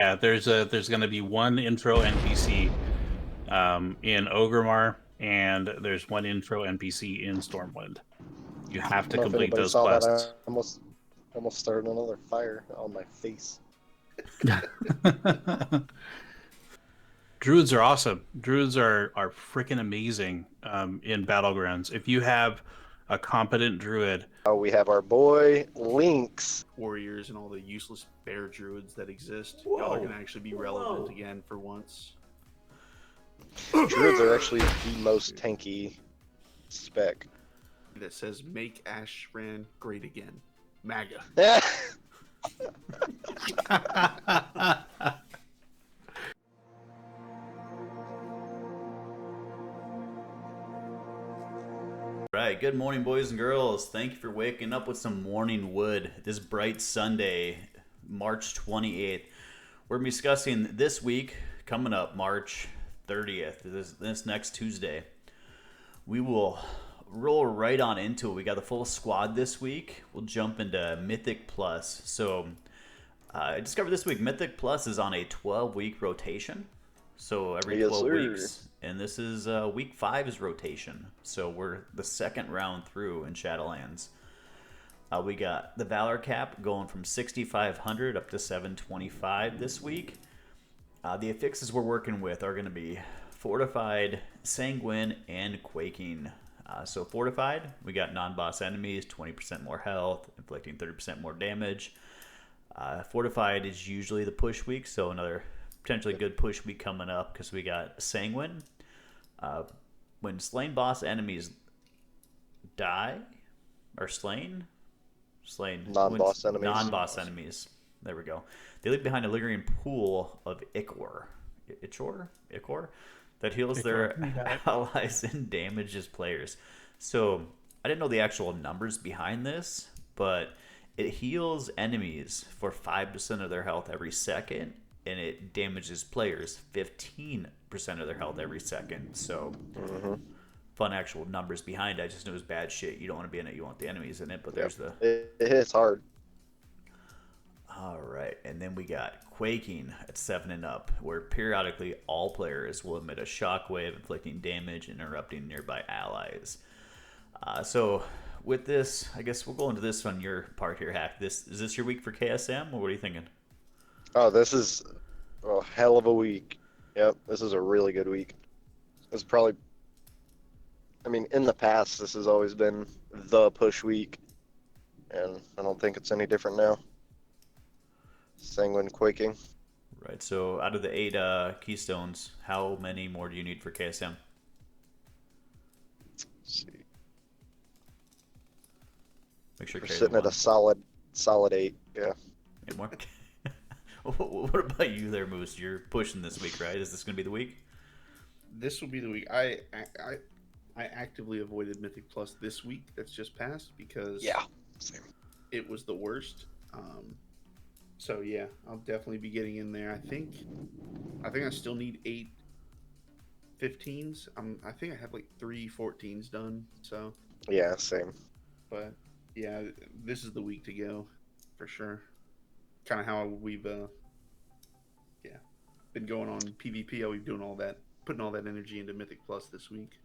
Yeah, there's going to be one intro NPC in Ogremar, and there's one intro NPC in Stormwind. You have I to don't know if complete anybody those saw that. I quests. almost started another fire on my face. Druids are awesome. Druids are freaking amazing in Battlegrounds. If you have a competent druid, Oh, we have our boy Lynkz. Warriors and all the useless bear druids that exist. Whoa. Y'all are gonna actually be relevant again for once. Druids are actually the most tanky spec. That says "Make Ashran great again." MAGA. Right, good morning, boys and girls. Thank you for waking up with some morning wood this bright Sunday, March 28th. We're going to be discussing this week, coming up March 30th, this next Tuesday. We will roll right on into it. We got the full squad this week. We'll jump into Mythic Plus. So, I discovered this week Mythic Plus is on a 12-week rotation. So every 12 weeks, and this is week 5's rotation. So we're the second round through in Shadowlands. We got the Valor cap going from 6,500 up to 725 this week. The affixes we're working with are going to be Fortified, Sanguine, and Quaking. So Fortified, we got non-boss enemies, 20% more health, inflicting 30% more damage. Fortified is usually the push week, so another potentially good push week coming up because we got Sanguine. When slain boss enemies die, or slain, Non-boss enemies. Non-boss enemies. There we go. They leave behind a lingering pool of Ichor that heals their allies and damages players. So I didn't know the actual numbers behind this, but it heals enemies for 5% of their health every second, and it damages players 15% of their health every second. So fun actual numbers behind it. I just knew it was bad shit. You don't want to be in it. You want the enemies in it. But there's the... It hits hard. All right. And then we got Quaking at 7 and up, where periodically all players will emit a shockwave, inflicting damage and interrupting nearby allies. So with this, I guess we'll go into this on your part here, Hakkd. Is this your week for KSM, or what are you thinking? Oh, this is a hell of a week. Yep, this is a really good week. It's probably, I mean, in the past, this has always been the push week, and I don't think it's any different now. Sanguine Quaking. Right, so out of the 8 keystones, how many more do you need for KSM? Let's see. Make sure we're sitting at a solid 8, yeah. 8 more? What about you there, Moose? You're pushing this week, right? Is this going to be the week? This will be the week. I actively avoided Mythic Plus this week that's just passed because Same. it was the worst. So yeah, I'll definitely be getting in there. I think I still need 8 15s. I think I have like 3 14s done. So Yeah, same. but yeah, this is the week to go for sure. Kind of how we've been going on PvP. How we've doing all that, putting all that energy into Mythic Plus this week.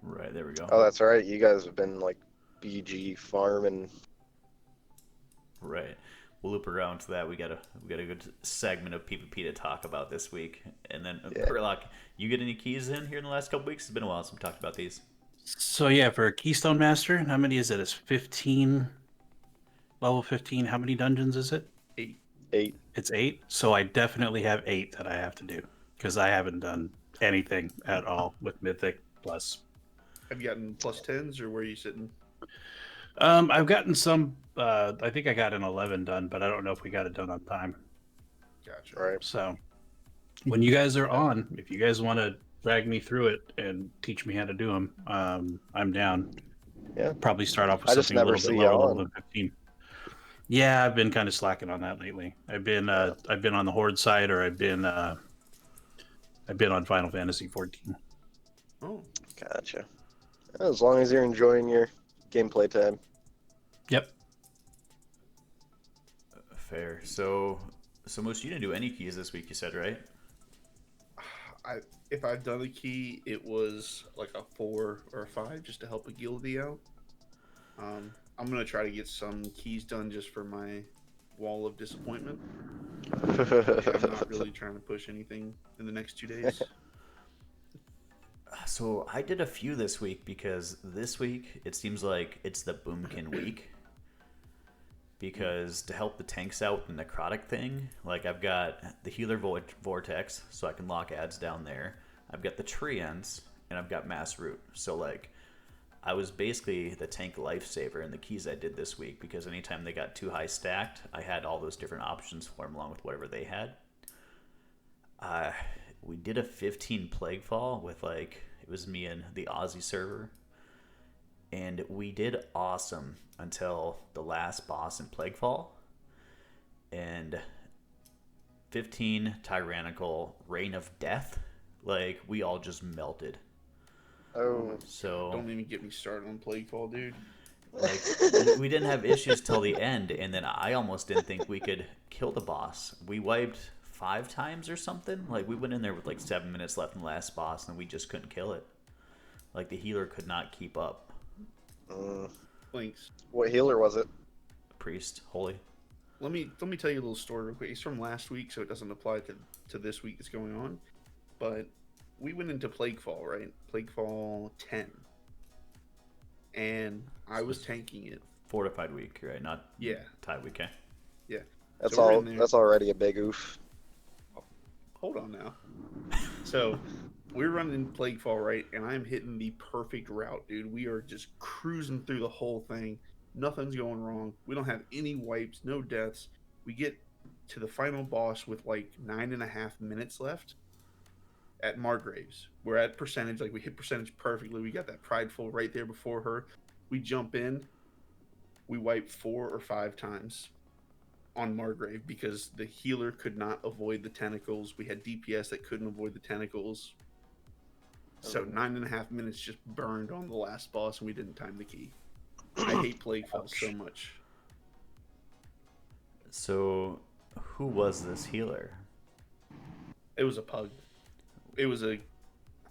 Right, there we go. Oh, that's right. You guys have been like BG farming. Right. We'll loop around to that. We got a good segment of PvP to talk about this week. And then Merlock, you get any keys in here in the last couple weeks? It's been a while since we talked about these. So yeah, for a Keystone Master, how many is it? It's 15, level 15. How many dungeons is it? 8. It's 8. So I definitely have 8 that I have to do because I haven't done anything at all with Mythic Plus. Have you gotten plus 10s or where are you sitting? I've gotten some. I think I got an 11 done, but I don't know if we got it done on time. Gotcha. Right. So when you guys are on, if you guys want to drag me through it and teach me how to do them, I'm down. Yeah. Probably start off with I just something a never little bit see you lower level on. than 15. Yeah, I've been kind of slacking on that lately. I've been on the Horde side, or I've been on Final Fantasy 14. Oh, Gotcha. As long as you're enjoying your gameplay time. Yep. Fair. So So Moose, you didn't do any keys this week, you said, right? If I've done a key, it was like a 4 or a 5 just to help a guildie out. I'm gonna try to get some keys done just for my wall of disappointment. I'm not really trying to push anything in the next 2 days. So I did a few this week because this week it seems like it's the Boomkin week. Because to help the tanks out with the necrotic thing, like I've got the healer vortex, so I can lock ads down there. I've got the tree ends, and I've got mass root. So like, I was basically the tank lifesaver in the keys I did this week because anytime they got too high stacked, I had all those different options for them along with whatever they had. We did a 15 Plaguefall with like, it was me and the Aussie server. And we did awesome until the last boss in Plaguefall. And 15 Tyrannical Reign of Death. Like, we all just melted. Oh. So Don't even get me started on Plaguefall, dude. like, we didn't have issues till the end. And then I almost didn't think we could kill the boss. We wiped 5 times or something. Like, we went in there with like 7 minutes left in the last boss, and we just couldn't kill it. Like, the healer could not keep up. Lynkz. What healer was it? Priest, holy. Let me tell you a little story real quick. It's from last week, so it doesn't apply to this week that's going on. But we went into Plaguefall, right? Plaguefall 10. And I was tanking it. Fortified week, right? Not tie week, okay? Yeah. That's So we're all. in there. That's already a big oof. Hold on now. So we're running Plaguefall, right? And I'm hitting the perfect route, dude. We are just cruising through the whole thing. Nothing's going wrong. We don't have any wipes, no deaths. We get to the final boss with like 9.5 minutes left at Margraves. We're at percentage, like we hit percentage perfectly. We got that prideful right there before her. We jump in. We wipe 4 or 5 times on Margrave because the healer could not avoid the tentacles. We had DPS that couldn't avoid the tentacles. So 9.5 minutes just burned on the last boss, and we didn't time the key. I hate Plaguefall so much. So, who was this healer? It was a pug. I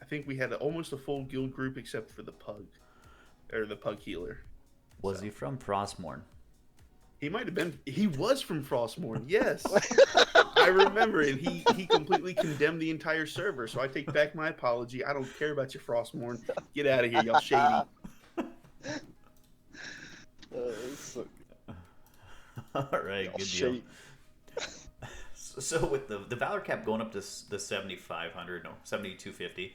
think we had almost a full guild group except for the pug, or the pug healer. Was he from Frostmourne? He might have been. He was from Frostmourne. Yes, I remember, and he completely condemned the entire server. So I take back my apology. I don't care about your Frostmourne. Get out of here, y'all shady. All right, good deal. So with the Valor cap going up to the 7,500, no, 7,250,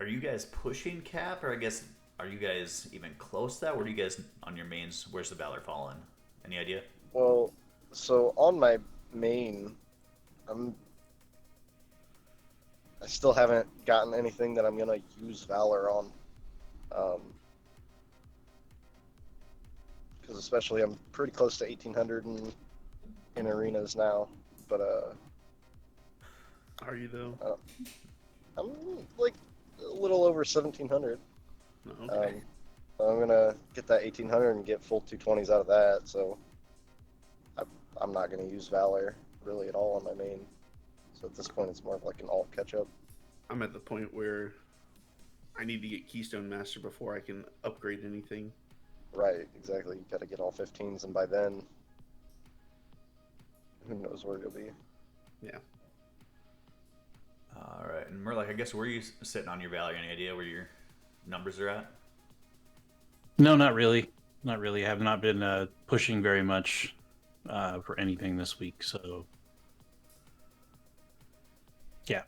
are you guys pushing cap, or I guess are you guys even close to that? Where do you guys on your mains? Where's the Valor falling? Any idea? Well, so on my main, I still haven't gotten anything that I'm gonna use Valor on. Because especially I'm pretty close to 1,800 in arenas now, but Are you though? I'm like a little over 1,700. Okay. I'm gonna get that 1,800 and get full 220s out of that. So I'm not gonna use Valor really at all on my main. So at this point, it's more of like an alt catch up. I'm at the point where I need to get Keystone Master before I can upgrade anything. Right, exactly. You gotta get all 15s, and by then, who knows where you'll be. Yeah. All right, and Merlock, I guess where are you sitting on your Valor? Any idea where your numbers are at? No, not really. Not really. I have not been pushing very much for anything this week, so yeah.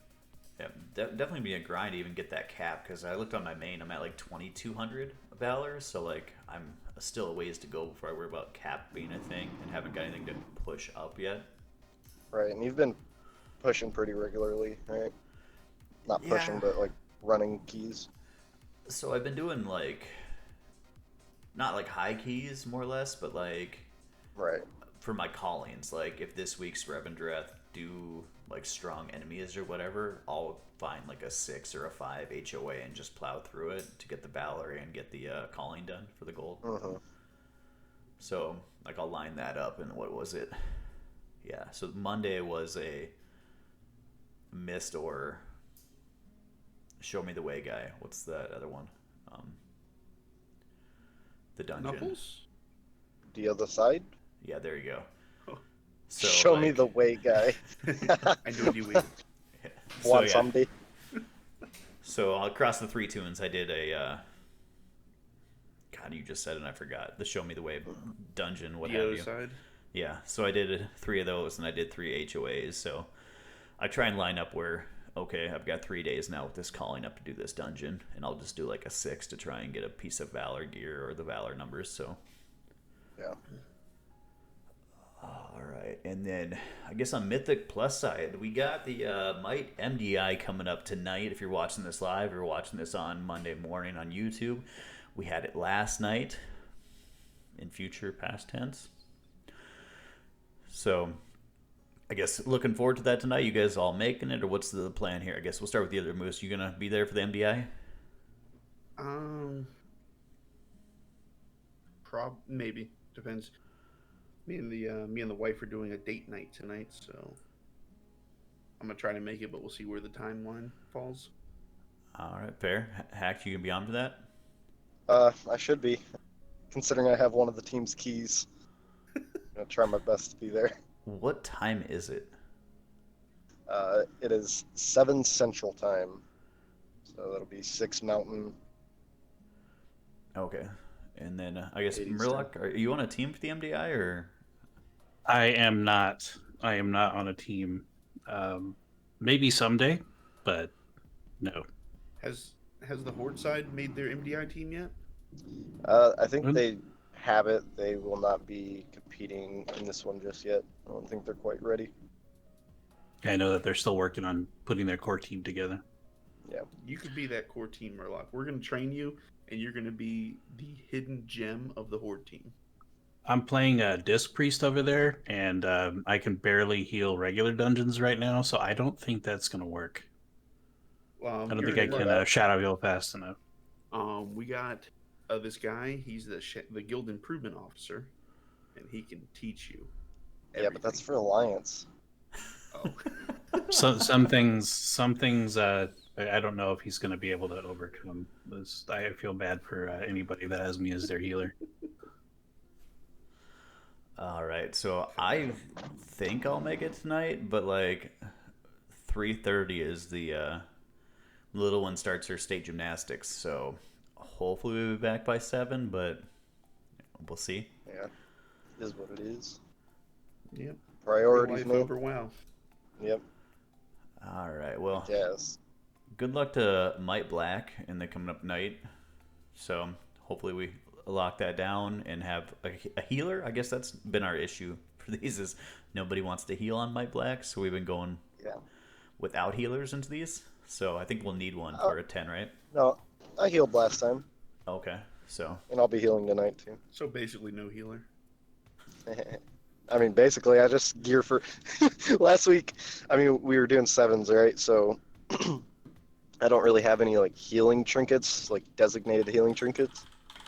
Yeah, definitely be a grind to even get that cap, because I looked on my main, I'm at like 2,200 Valor, so like I'm still a ways to go before I worry about cap being a thing, and haven't got anything to push up yet. Right, and you've been pushing pretty regularly, right? Not pushing, Yeah. but like running keys. So I've been doing like, not like high keys more or less, but like Right. for my callings, like if this week's Revendreth do like strong enemies or whatever, I'll find like a 6 or a 5 HOA and just plow through it to get the Valor and get the calling done for the gold. Mm-hmm. So like I'll line that up, and what was it? Yeah, so Monday was a mist or show me the way guy. What's that other one? The dungeon. Knuckles? The other side? Yeah, there you go. Oh. So, Show me like- the way, guy. I knew you would. So, Want yeah. someday? So across the 3 tunes, I did a. God, you just said it and I forgot. The show me the way dungeon, what The have other you. side? Yeah, so I did 3 of those and I did 3 HOAs. So I try and line up where, okay, I've got 3 days now with this calling up to do this dungeon, and I'll just do like a 6 to try and get a piece of Valor gear or the Valor numbers. So. Yeah. All right, and then I guess on Mythic Plus side, we got the Might MDI coming up tonight. If you're watching this live or watching this on Monday morning on YouTube, we had it last night in future past tense. So I guess looking forward to that tonight. You guys all making it, or what's the plan here? I guess we'll start with the other Moose. You gonna be there for the MDI? Maybe depends. Me and the wife are doing a date night tonight, so I'm gonna try to make it, but we'll see where the timeline falls. All right, fair. Hacked, you gonna be on for that? I should be, considering I have one of the team's keys. I'm gonna try my best to be there. What time is it? It is 7 Central Time, so that'll be 6 Mountain. Okay, and then I guess 80 Merlock, are you on a team for the MDI or? I am not. I am not on a team. Maybe someday, but no. Has the Horde side made their MDI team yet? I think they have it. They will not be competing in this one just yet. I don't think they're quite ready. I know that they're still working on putting their core team together. Yeah. You could be that core team, Merlock. We're gonna train you, and you're gonna be the hidden gem of the Horde team. I'm playing a Disc Priest over there, and I can barely heal regular dungeons right now, so I don't think that's going to work. I don't think I can shadow heal fast enough. We got this guy. He's the guild improvement officer, and he can teach you. Yeah, but that's for Alliance. Oh. So some things. I don't know if he's going to be able to overcome this. I feel bad for anybody that has me as their healer. All right, so I think I'll make it tonight, but like 3:30 is the little one starts her state gymnastics, so hopefully we'll be back by 7, but we'll see. Yeah, it is what it is. Yep. Priorities, Life man. over WoW. Yep. All right, well, Yes. good luck to Might Black in the coming up night. So hopefully we lock that down and have a healer. I guess that's been our issue for these is nobody wants to heal on Might Black, so we've been going without healers into these. So I think we'll need one for a 10, right? No, I healed last time, Okay, so and I'll be healing tonight too. So basically, no healer. I mean, basically, I just gear for last week. I mean, we were doing 7s, right? So I don't really have any like healing trinkets, like designated healing trinkets,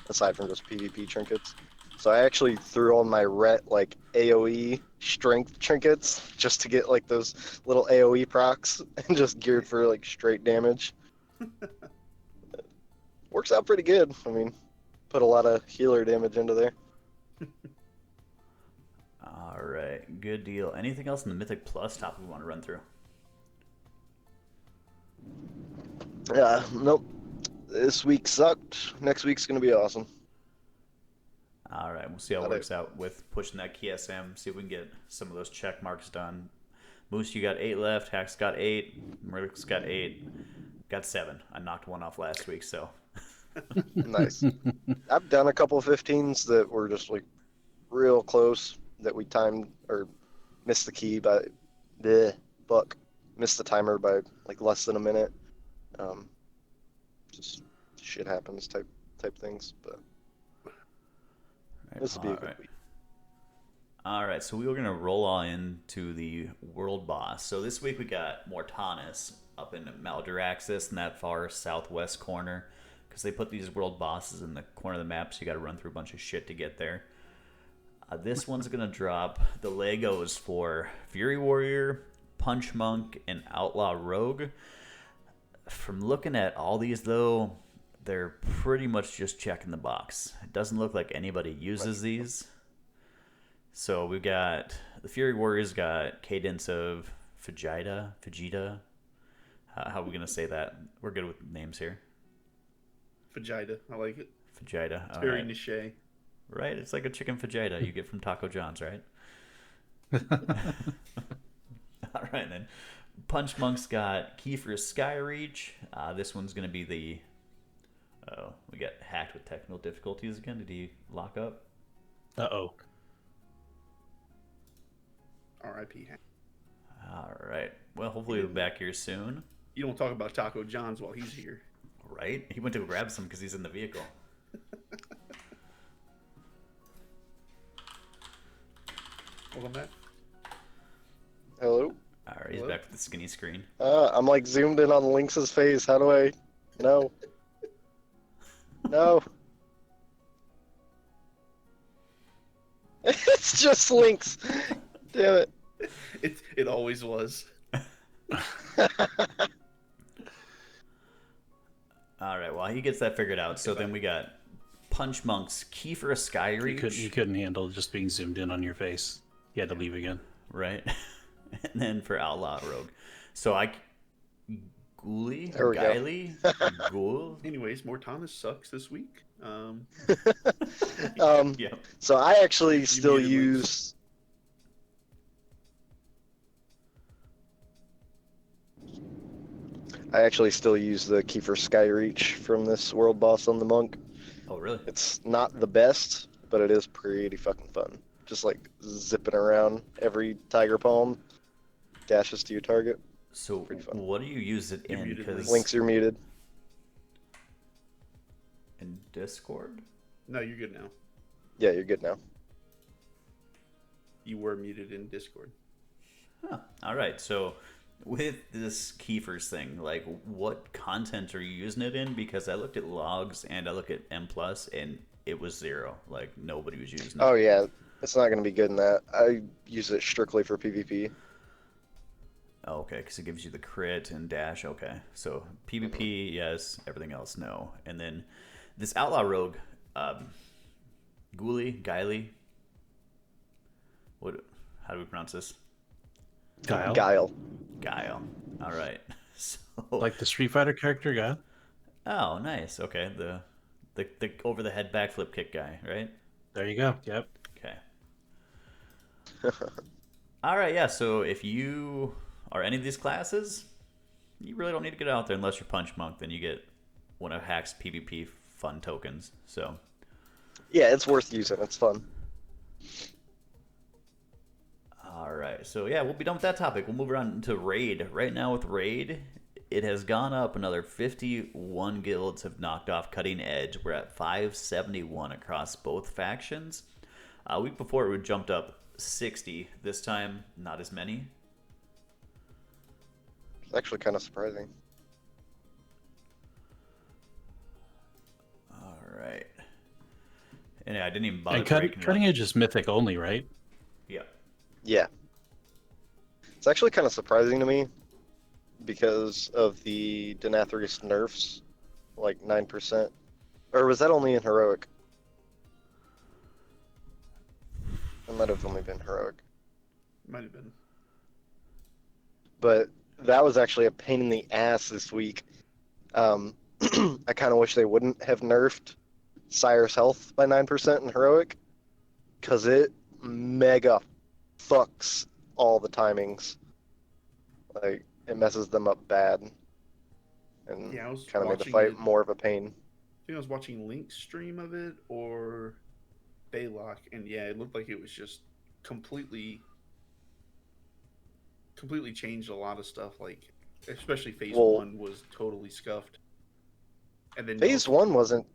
aside from just PvP trinkets. So I actually threw on my Ret like AoE strength trinkets just to get like those little AoE procs and just geared for like straight damage. Works out pretty good. I mean, put a lot of healer damage into there. all right, good deal. Anything else in the Mythic Plus topic we want to run through? Nope. This week sucked. Next week's gonna be awesome. All right, we'll see how it Got it. works out with pushing that KSM, see if we can get some of those check marks done. Moose, you got 8 left. Hack's got 8. Merlick's got 8. Got 7. I knocked one off last week, so. Nice. I've done a couple of 15s that were just like real close that we timed or missed the key by missed the timer by like less than a minute. Just shit happens type things, but this will be a good week. All right, so we were going to roll on into the world boss. So this week we got Mortanis up in Maldraxxus in that far southwest corner because they put these world bosses in the corner of the map, so you got to run through a bunch of shit to get there. This one's going to drop the Legos for Fury Warrior, Punch Monk, and Outlaw Rogue. From looking at all these, though, they're pretty much just checking the box. It doesn't look like anybody uses these. So we've got the Fury Warriors got Cadence of Vegeta. How are we going to say that? We're good with names here. Vegeta. I like it. Vegeta. It's very niche. Right? It's like a chicken Vegeta you get from Taco John's, right? All right, then. Punch Monk's got Kiefer's Skyreach. This one's going to be the... Oh, we got hacked with technical difficulties again. Did he lock up? Uh-oh. R.I.P. All right. Well, hopefully he'll be back here soon. You don't talk about Taco John's while he's here. Right? He went to grab some because he's in the vehicle. Welcome back. Hello? All right, he's back with the skinny screen. I'm like zoomed in on Lynx's face. How do I... No. No. It's just Lynx. Damn it. It always was. All right, well, he gets that figured out. So then we got Punch Monk's Kiefer Skyreach. You couldn't handle just being zoomed in on your face. You had to leave again. Right. And then for Outlaw Rogue. So Ghoulie? There we go. Guiley? Ghoul? Anyways, Mortanis sucks this week. Yeah. So I actually still use... I actually still use the Kiefer Skyreach from this world boss on the monk. Oh, really? It's not the best, but it is pretty fucking fun. Just like zipping around every tiger palm dashes to your target. So what do you use it in? Because Lynx, you're muted. In Discord? No, you're good now. Yeah, you're good now. You were muted in Discord. Huh. All right. So with this Kiefer's thing, like what content are you using it in? Because I looked at logs and I looked at M+, and it was 0. Like nobody was using it. Oh yeah, it's not going to be good in that. I use it strictly for PvP. Oh, okay, because it gives you the crit and dash. Okay, so PvP, yes. Everything else, no. And then this Outlaw Rogue, Guiley. How do we pronounce this? Guile. All right. So Like the Street Fighter character, Guile? Oh, nice. Okay, the over the head backflip kick guy, right? There you go. Yep. Okay. All right, yeah. So if you are any of these classes, you really don't need to get out there unless you're Punch Monk. Then you get one of Hack's PvP fun tokens. So yeah, it's worth using. It's fun. all right. So yeah, we'll be done with that topic. We'll move on to Raid. Right now with Raid, it has gone up another 51 guilds have knocked off Cutting Edge. We're at 571 across both factions. A week before it would jumped up 60. This time, not as many. It's actually kind of surprising. All right. And yeah, I didn't even bother. And breaking Cutting Edge is mythic only, right? Yeah. Yeah. It's actually kind of surprising to me because of the Nathria nerfs, like 9%. Or was that only in Heroic? It might have only been Heroic. Might have been. But that was actually a pain in the ass this week. I kind of wish they wouldn't have nerfed Sire's health by 9% in Heroic, because it mega fucks all the timings. Like, it messes them up bad. And Yeah, I was kind of made the watching fight it. more of a pain. I think I was watching Lynk's stream of it or Baylock, and yeah, it looked like it was just completely changed a lot of stuff. Like, especially Phase 1 was totally scuffed. And then Phase 1 wasn't.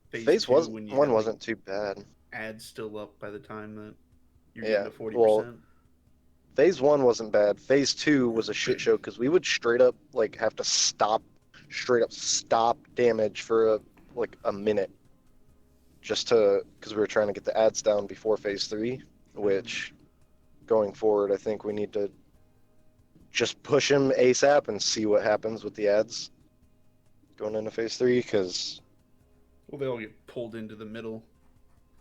Phase 2, 1 when you had, wasn't too bad. ads still up by the time that you're Yeah, getting to 40%. well, Phase 1 wasn't bad. Phase 2 was a shit show because we would straight up have to straight up stop damage for a minute just because we were trying to get the ads down before phase 3, which going forward, I think we need to just push him ASAP and see what happens with the ads going into phase 3, because Well, they all get pulled into the middle,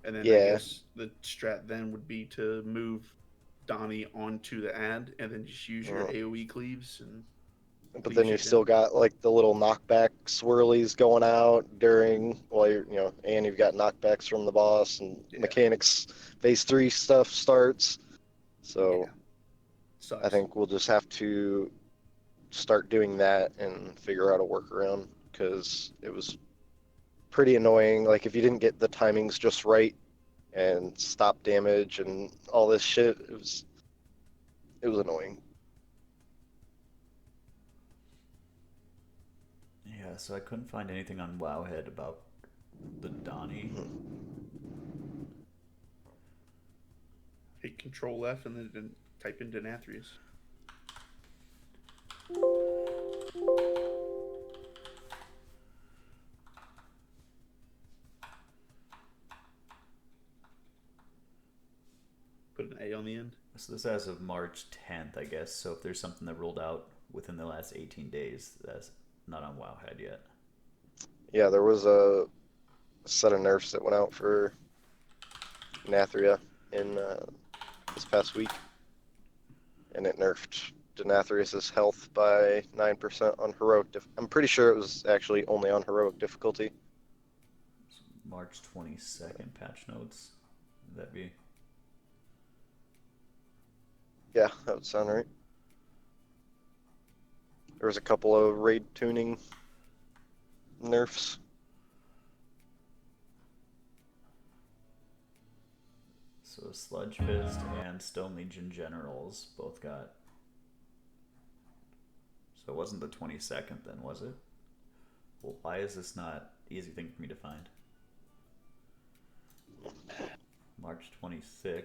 and then I Yeah. guess the strat then would be to move Donnie onto the ad, and then just use your AOE cleaves. but then you still got like the little knockback swirlies going out during while and you've got knockbacks from the boss and mechanics. Phase 3 stuff starts, so Sucks. I think we'll just have to start doing that and figure out a workaround, because it was pretty annoying. Like, if you didn't get the timings just right and stop damage and all this shit, it was annoying. Yeah, so I couldn't find anything on Wowhead about the Donnie. Hit Control F and then type into Nathria's. Put an A on the end. So this is as of March 10th, I guess. So if there's something that rolled out within the last 18 days, that's not on Wowhead yet. Yeah, there was a set of nerfs that went out for Nathria in this past week, and it nerfed Denathrius's health by 9% on heroic. I'm pretty sure it was actually only on heroic difficulty. March 22nd patch notes. Would that be? Yeah, that would sound right. There was a couple of raid tuning nerfs. So Sludge Fist and Stone Legion Generals both got. So it wasn't the 22nd then, was it? Well, why is this not easy thing for me to find? March 26th.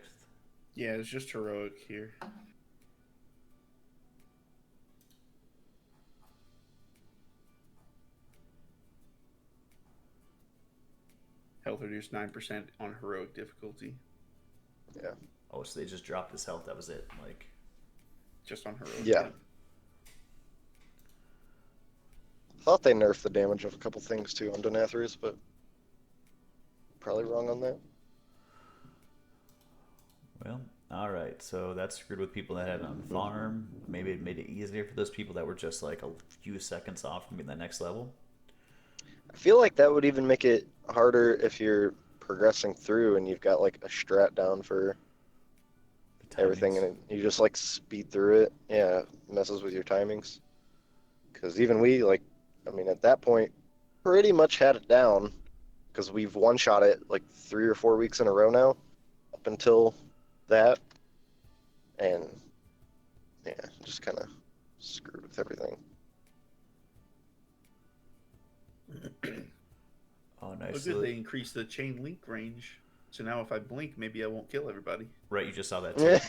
Yeah, it's just heroic here. Health reduced 9% on heroic difficulty. Yeah. Oh, so they just dropped his health. That was it. Like, just on heroic. Yeah. I thought they nerfed the damage of a couple things too on Denathrius, but probably wrong on that. well, all right. So that screwed with people that had it on farm. Maybe it made it easier for those people that were just like a few seconds off from being the next level. I feel like that would even make it harder if you're progressing through and you've got like a strat down for everything, and you just like speed through it. Yeah, it messes with your timings. Because even we, like, I mean, at that point, pretty much had it down, because we've one-shot it like 3 or 4 weeks in a row now, up until that, and yeah, just kind of screwed with everything. Oh, nice. Look good, they increased the chain link range. So now if I blink, maybe I won't kill everybody. Right, you just saw that too.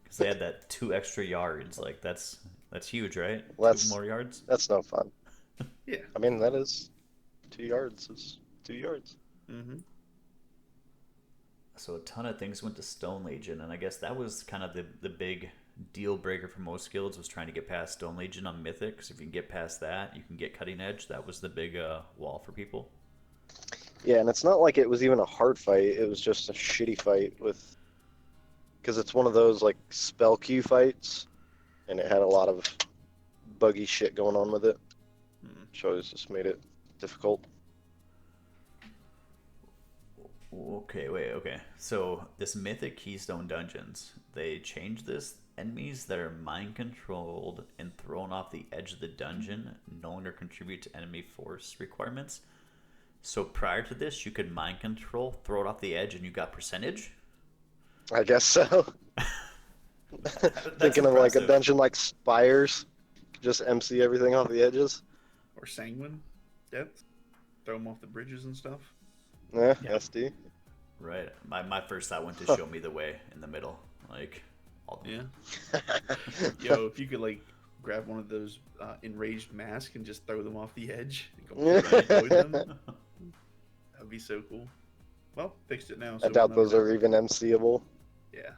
Because they had that 2 extra yards. Like, that's huge, right? Well, 2 more yards? That's no fun. Yeah. I mean, that is 2 yards. Is 2 yards. Mm-hmm. So a ton of things went to Stone Legion, and I guess that was kind of the big deal breaker for most guilds, was trying to get past Stone Legion on Mythic. Because if you can get past that, you can get Cutting Edge. That was the big wall for people. Yeah, and it's not like it was even a hard fight. It was just a shitty fight with... Because it's one of those, like, spell queue fights, and it had a lot of buggy shit going on with it. Which always just made it difficult. Okay. So this Mythic Keystone Dungeons, they changed this. Enemies that are mind controlled and thrown off the edge of the dungeon no longer contribute to enemy force requirements. So prior to this, you could mind control, throw it off the edge, and you got percentage? I guess so. Thinking of like a dungeon like Spires, just MC everything off the edges. Or Sanguine depth. Throw them off the bridges and stuff. Yeah. SD. Right. My first thought went to show me the way in the middle. Like, yeah. Yo, if you could like grab one of those enraged masks and just throw them off the edge and go avoid them. That'd be so cool. Well, fixed it now. I doubt those are even MCable. Yeah.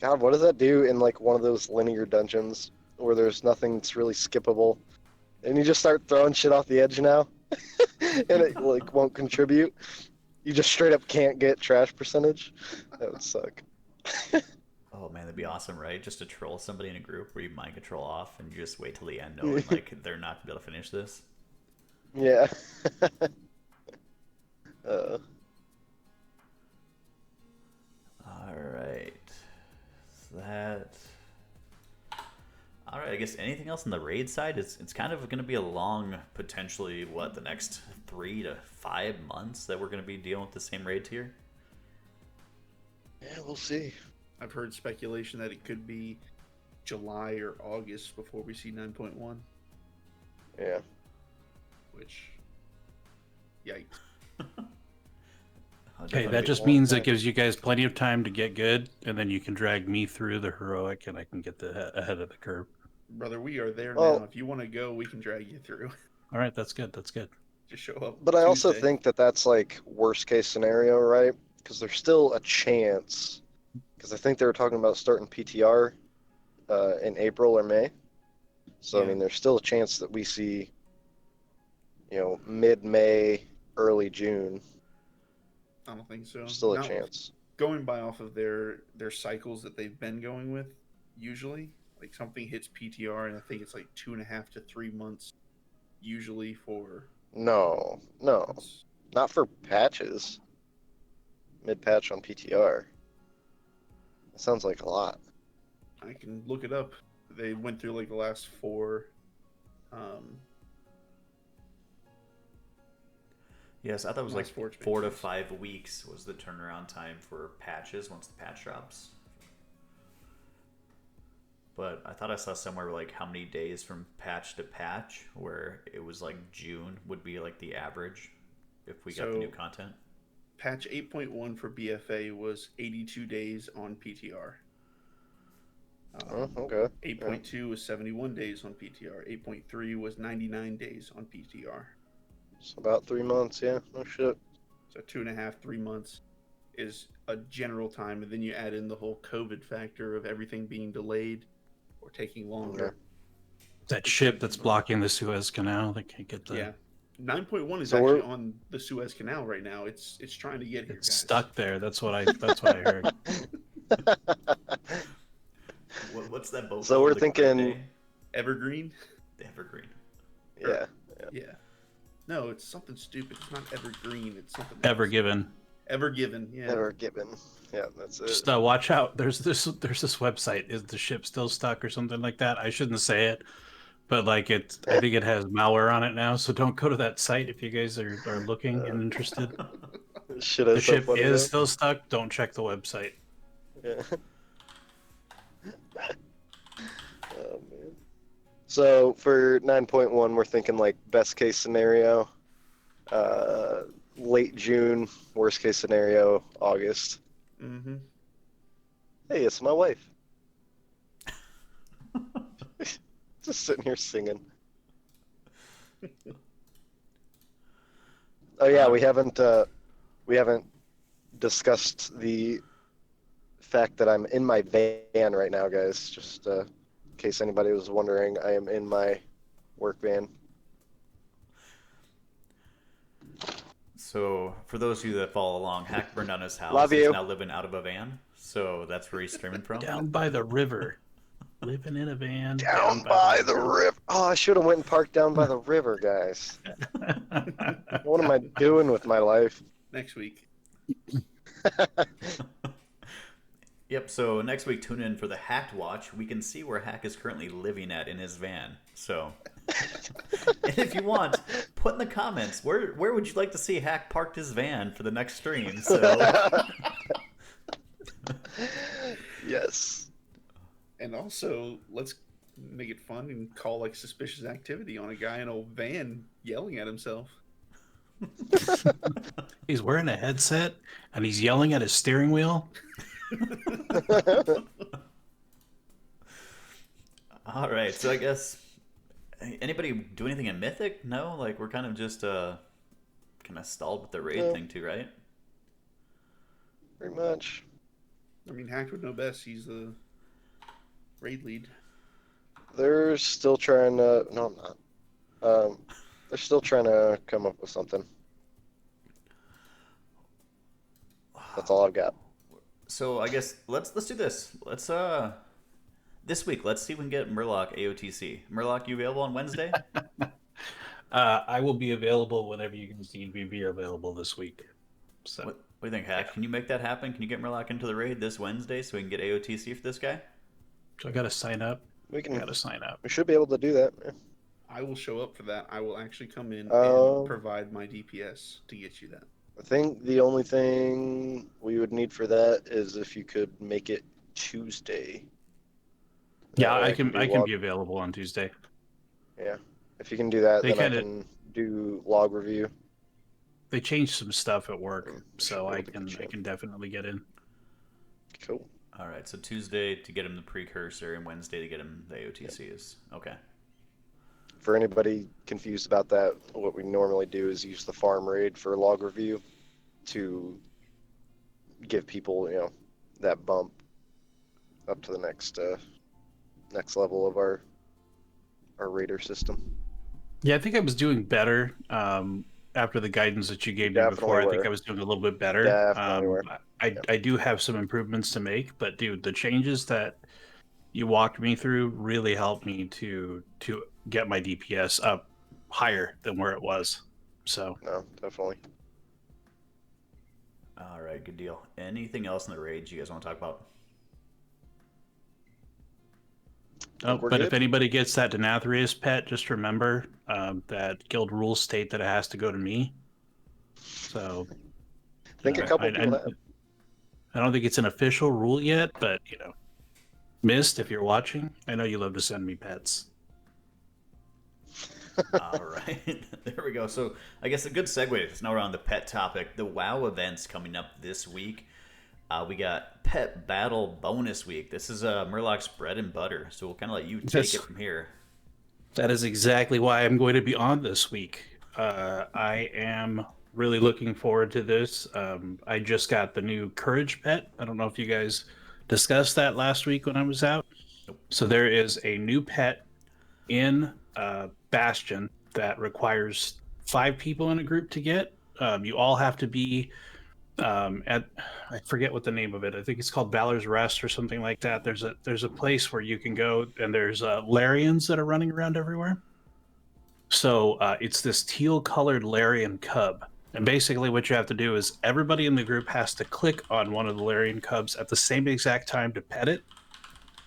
God, what does that do in like one of those linear dungeons where there's nothing that's really skippable, and you just start throwing shit off the edge now, and it like won't contribute? You just straight up can't get trash percentage. That would suck. Oh man, that'd be awesome, right? Just to troll somebody in a group where you mind control off and you just wait till the end knowing like they're not gonna be able to finish this. Yeah. Alright. Alright, I guess anything else on the raid side? It's kind of gonna be a long, potentially the next 3 to 5 months that we're gonna be dealing with the same raid tier? Yeah, we'll see. I've heard speculation that it could be July or August before we see 9.1. Yeah. Which, yikes. Hey, that just means it gives you guys plenty of time to get good, and then you can drag me through the heroic, and I can get ahead of the curve. Brother, we are there now. If you want to go, we can drag you through. All right, that's good. That's good. Just show up. But I also think that that's like worst case scenario, right? Because there's still a chance. Because I think they were talking about starting PTR in April or May. So yeah. I mean, there's still a chance that we see, mid-May, early June. I don't think so. Still a chance. Going by off of their cycles that they've been going with, usually, like something hits PTR, and I think it's like 2.5 to 3 months, usually for. No, not for patches. Mid-patch on PTR. That sounds like a lot. I can look it up. They went through like the last 4. Yes, I thought it was like 4 to 5 weeks was the turnaround time for patches once the patch drops. But I thought I saw somewhere like how many days from patch to patch, where it was like June would be like the average if we got the new content. Patch 8.1 for BFA was 82 days on PTR. Okay. 8.2 was 71 days on PTR. 8.3 was 99 days on PTR. So about 3 months, yeah. No shit. So 2.5, 3 months is a general time, and then you add in the whole COVID factor of everything being delayed or taking longer. That ship that's blocking the Suez Canal, they can't get the. Yeah, 9.1 is actually on the Suez Canal right now. It's trying to get here. It's stuck there. That's what I heard. What's that boat? So we're thinking Evergreen. The Evergreen. Yeah. No, it's something stupid. It's not Evergreen. It's something else. Evergiven. Evergiven. Yeah. Evergiven. Yeah, that's it. Just watch out. There's this website. Is the ship still stuck or something like that? I shouldn't say it, but like I think it has malware on it now. So don't go to that site if you guys are looking and interested. The ship is still stuck. Don't check the website. Yeah. Oh man. So for 9.1, we're thinking like best case scenario, late June. Worst case scenario, August. Mm-hmm. Hey, it's my wife. Just sitting here singing. Oh yeah, we haven't discussed the fact that I'm in my van right now, guys. Just in case anybody was wondering, I am in my work van. So, for those of you that follow along, Hakkd burned down his house. Love He's you. now living out of a van. So, that's where he's streaming from. Down by the river. Living in a van. Down by the river. Oh, I should have went and parked down by the river, guys. What am I doing with my life? Next week. Yep, so next week, tune in for the Hakkd Watch. We can see where Hakkd is currently living at in his van. So, and if you want, put in the comments, where would you like to see Hakkd parked his van for the next stream? So, yes. And also, let's make it fun and call like suspicious activity on a guy in a van yelling at himself. He's wearing a headset and he's yelling at his steering wheel. All right, so I guess Anybody do anything in Mythic? No, like we're kind of just kind of stalled with the raid No. thing too, right? Pretty much. I mean, Hakkd would know best. He's the raid lead. They're still trying to. No, I'm not. They're still trying to come up with something. That's all I've got. So I guess let's do this. Let's this week let's see if we can get Merlock AOTC. Merlock, you available on Wednesday? I will be available whenever you guys need me to be available this week. So What do you think, Hack? Can you make that happen? Can you get Merlock into the raid this Wednesday so we can get AOTC for this guy? So I got to sign up. We can. Got to sign up. We should be able to do that. Yeah. I will show up for that. I will actually come in Um, and provide my DPS to get you that. I think the only thing we would need for that is if you could make it Tuesday. Yeah, That way I can do log- be available on Tuesday. Yeah, if you can do that, They then I kinda- can do log review. They changed some stuff at work, so Sure, I we can can check. definitely get in. Cool. All right, so Tuesday to get him the precursor and Wednesday to get him the AOTC is okay. For anybody confused about that, what we normally do is use the farm raid for log review to give people, that bump up to the next level of our raider system. Yeah, I think I was doing better after the guidance that you gave me Definitely before. I think were. I was doing a little bit better. Definitely were. I do have some improvements to make, but dude, the changes that you walked me through really helped me to get my DPS up higher than where it was. So No, definitely. All right, good deal. Anything else in the raids you guys want to talk about? We're but good. if anybody gets that Denathria's pet, just remember that guild rules state that it has to go to me. So I think a couple people have. I don't think it's an official rule yet, but Mist, if you're watching, I know you love to send me pets. All right, there we go. So I guess a good segue is now we're on the pet topic. The WoW events coming up this week. We got Pet Battle Bonus Week. This is Murlock's bread and butter, so we'll kind of let you take it from here. That is exactly why I'm going to be on this week. I am really looking forward to this. I just got the new Courage pet. I don't know if you guys discussed that last week when I was out. Nope. So there is a new pet in Bastion that requires 5 people in a group to get. You all have to be at, I forget what the name of it. I think it's called Valor's Rest or something like that. There's a place where you can go, and there's Larians that are running around everywhere. So it's this teal colored Larian cub. And basically what you have to do is everybody in the group has to click on one of the Larian cubs at the same exact time to pet it.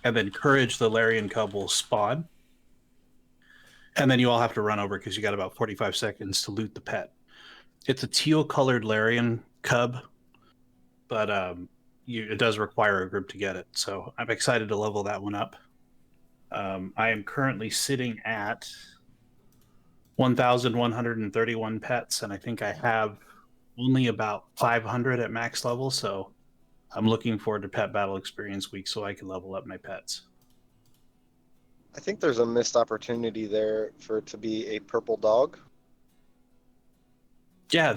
And then Courage, the Larian cub, will spawn. And then you all have to run over because you got about 45 seconds to loot the pet. It's a teal colored Larian cub, but it does require a group to get it. So I'm excited to level that one up. I am currently sitting at 1,131 pets, and I think I have only about 500 at max level. So I'm looking forward to Pet Battle Experience Week so I can level up my pets. I think there's a missed opportunity there for it to be a purple dog. Yeah,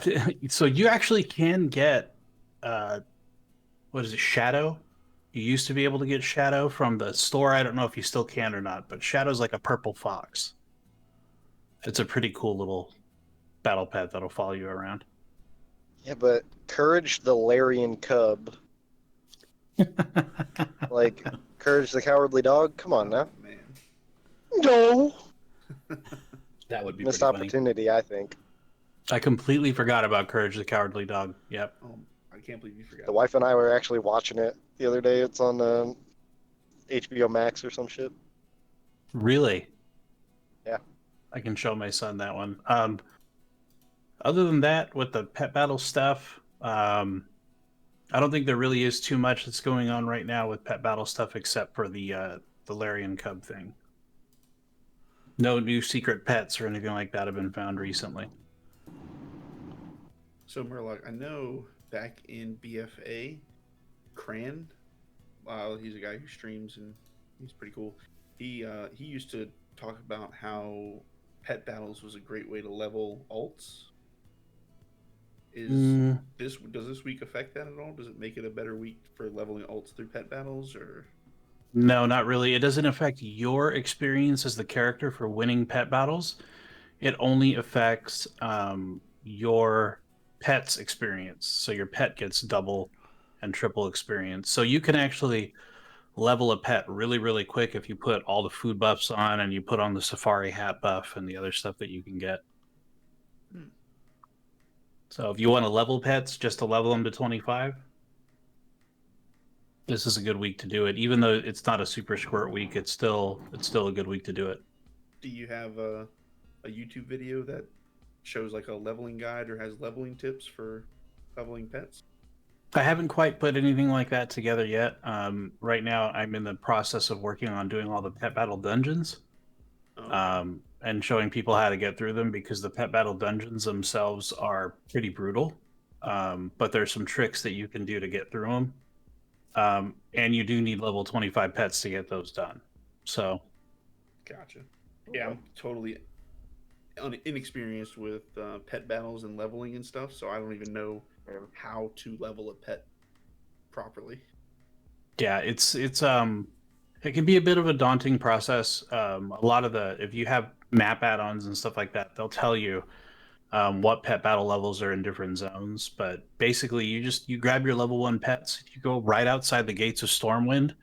so you actually can get, what is it, Shadow? You used to be able to get Shadow from the store. I don't know if you still can or not, but Shadow's like a purple fox. It's a pretty cool little battle pet that'll follow you around. Yeah, but Courage the Larian cub, like Courage the Cowardly Dog. Come on now. Man. No. That would be Missed pretty funny. opportunity, I think. I completely forgot about Courage the Cowardly Dog. Yep. I can't believe you forgot. The wife and I were actually watching it the other day. It's on HBO Max or some shit. Really? Yeah. I can show my son that one. Other than that, with the pet battle stuff, I don't think there really is too much that's going on right now with pet battle stuff except for the Larian Cub thing. No new secret pets or anything like that have been found recently. So Merlock, I know back in BFA, Cran, he's a guy who streams and he's pretty cool. He used to talk about how pet battles was a great way to level alts. Mm, Does this week affect that at all? Does it make it a better week for leveling alts through pet battles, or? no, not really. It doesn't affect your experience as the character for winning pet battles. It only affects your pet's experience. So your pet gets double and triple experience. So you can actually level a pet really, really quick if you put all the food buffs on and you put on the safari hat buff and the other stuff that you can get. Hmm. So if you want to level pets just to level them to 25, this is a good week to do it. Even though it's not a super squirt week, it's still a good week to do it. Do you have a YouTube video that shows like a leveling guide or has leveling tips for leveling pets? I haven't quite put anything like that together yet. Right now, I'm in the process of working on doing all the pet battle dungeons, Okay. and showing people how to get through them because the pet battle dungeons themselves are pretty brutal. But there's some tricks that you can do to get through them. And you do need level 25 pets to get those done. So, Gotcha. Yeah, I'm totally inexperienced with pet battles and leveling and stuff, so I don't even know how to level a pet properly. yeah, it can be a bit of a daunting process. A lot of if you have map add-ons and stuff like that, they'll tell you what pet battle levels are in different zones. But basically, you grab your level 1 pets, you go right outside the gates of Stormwind,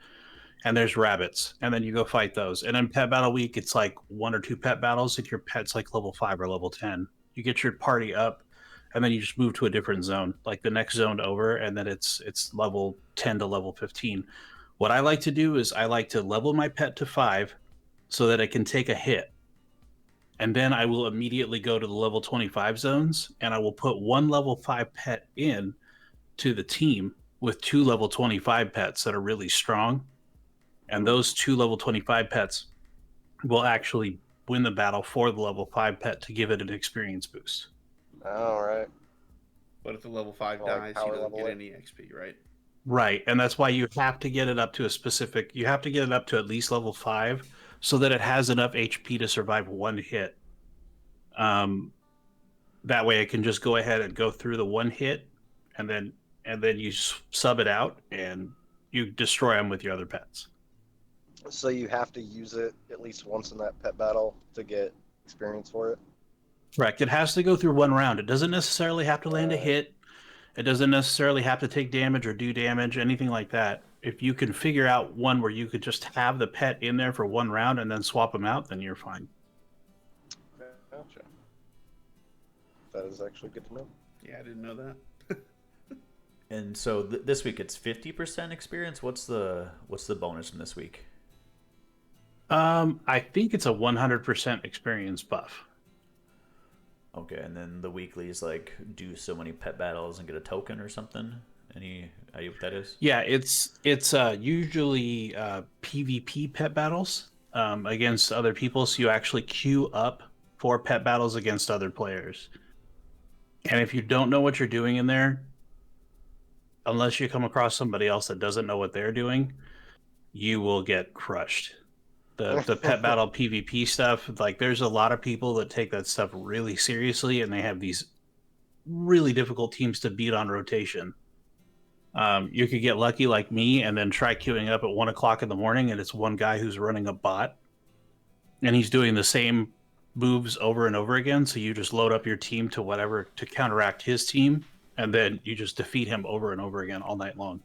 and there's rabbits, and then you go fight those. And in pet battle week, it's like 1 or 2 pet battles. If your pet's like level 5 or level 10, you get your party up, and then you just move to a different zone, like the next zone over, and then it's level 10 to level 15. What I like to do is I like to level my pet to 5 so that it can take a hit. And then I will immediately go to the level 25 zones, and I will put 1 level 5 pet in to the team with 2 level 25 pets that are really strong. And those 2 level 25 pets will actually win the battle for the level 5 pet to give it an experience boost. All right. But if the level 5 Well, like dies, he power doesn't level get it. any XP, right? Right. And that's why you have to get it up to you have to get it up to at least level 5 so that it has enough HP to survive 1 hit. That way it can just go ahead and go through the 1 hit, and then you sub it out and you destroy them with your other pets. So you have to use it at least once in that pet battle to get experience for it. Correct. It has to go through 1 round. It doesn't necessarily have to land a hit. It doesn't necessarily have to take damage or do damage, anything like that. If you can figure out one where you could just have the pet in there for 1 round and then swap them out, then you're fine. Gotcha. That is actually good to know. Yeah, I didn't know that. And so this week it's 50% experience. What's the bonus from this week? I think it's a 100% experience buff. Okay, and then the weekly is like do so many pet battles and get a token or something. Any idea what that is? Yeah, it's usually PvP pet battles against other people. So you actually queue up for pet battles against other players. And if you don't know what you're doing in there, unless you come across somebody else that doesn't know what they're doing, you will get crushed. The pet battle PvP stuff, like there's a lot of people that take that stuff really seriously, and they have these really difficult teams to beat on rotation. You could get lucky like me and then try queuing up at 1 o'clock in the morning, and it's one guy who's running a bot, and he's doing the same moves over and over again. So you just load up your team to whatever to counteract his team, and then you just defeat him over and over again all night long.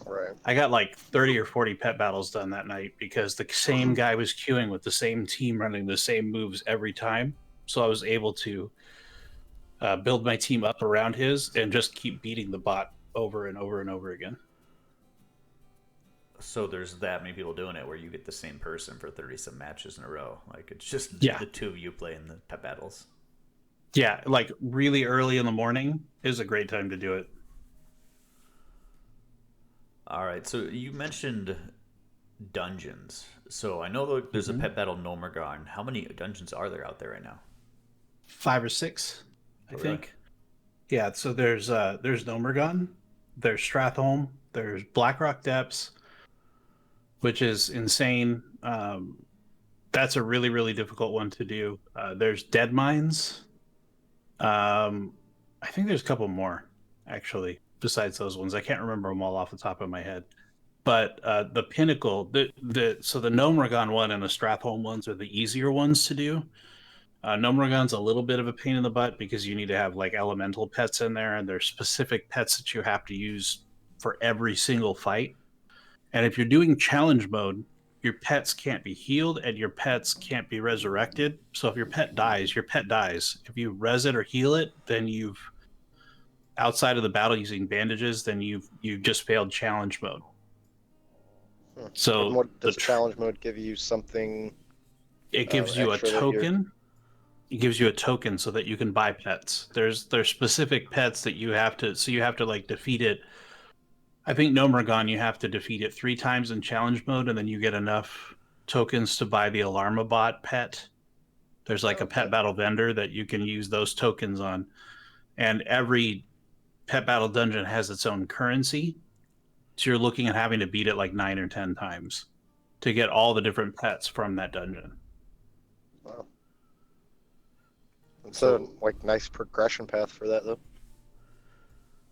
Right. I got like 30 or 40 pet battles done that night because the same guy was queuing with the same team running the same moves every time. So I was able to build my team up around his and just keep beating the bot over and over and over again. So there's that many people doing it where you get the same person for 30-some matches in a row. Like it's just the 2 of you playing the pet battles. Yeah, like really early in the morning is a great time to do it. All right, so you mentioned dungeons. So I know there's a pet battle Nomergon. How many dungeons are there out there right now? 5 or 6, I think. Yeah, so there's Nomergon, there's Stratholme, there's Blackrock Depths, which is insane. That's a really, really difficult one to do. There's dead mines. I think there's a couple more actually besides those ones. I can't remember them all off the top of my head. But the pinnacle, the Gnomeregan one and the Stratholme ones are the easier ones to do. Gnomeregan's a little bit of a pain in the butt because you need to have like elemental pets in there, and there's specific pets that you have to use for every single fight. And if you're doing challenge mode, your pets can't be healed and your pets can't be resurrected. So if your pet dies, your pet dies. If you res it or heal it, then you've outside of the battle using bandages, then you've just failed challenge mode. So and what does challenge mode give you? Something? It gives you a token. It gives you a token so that you can buy pets. There's specific pets that you have to. So you have to like defeat it. I think Gnomeregan, you have to defeat it 3 times in challenge mode, and then you get enough tokens to buy the Alarmabot pet. There's like a pet battle vendor that you can use those tokens on, and every pet battle dungeon has its own currency. So you're looking at having to beat it like 9 or 10 times to get all the different pets from that dungeon. Wow. It's a like nice progression path for that though.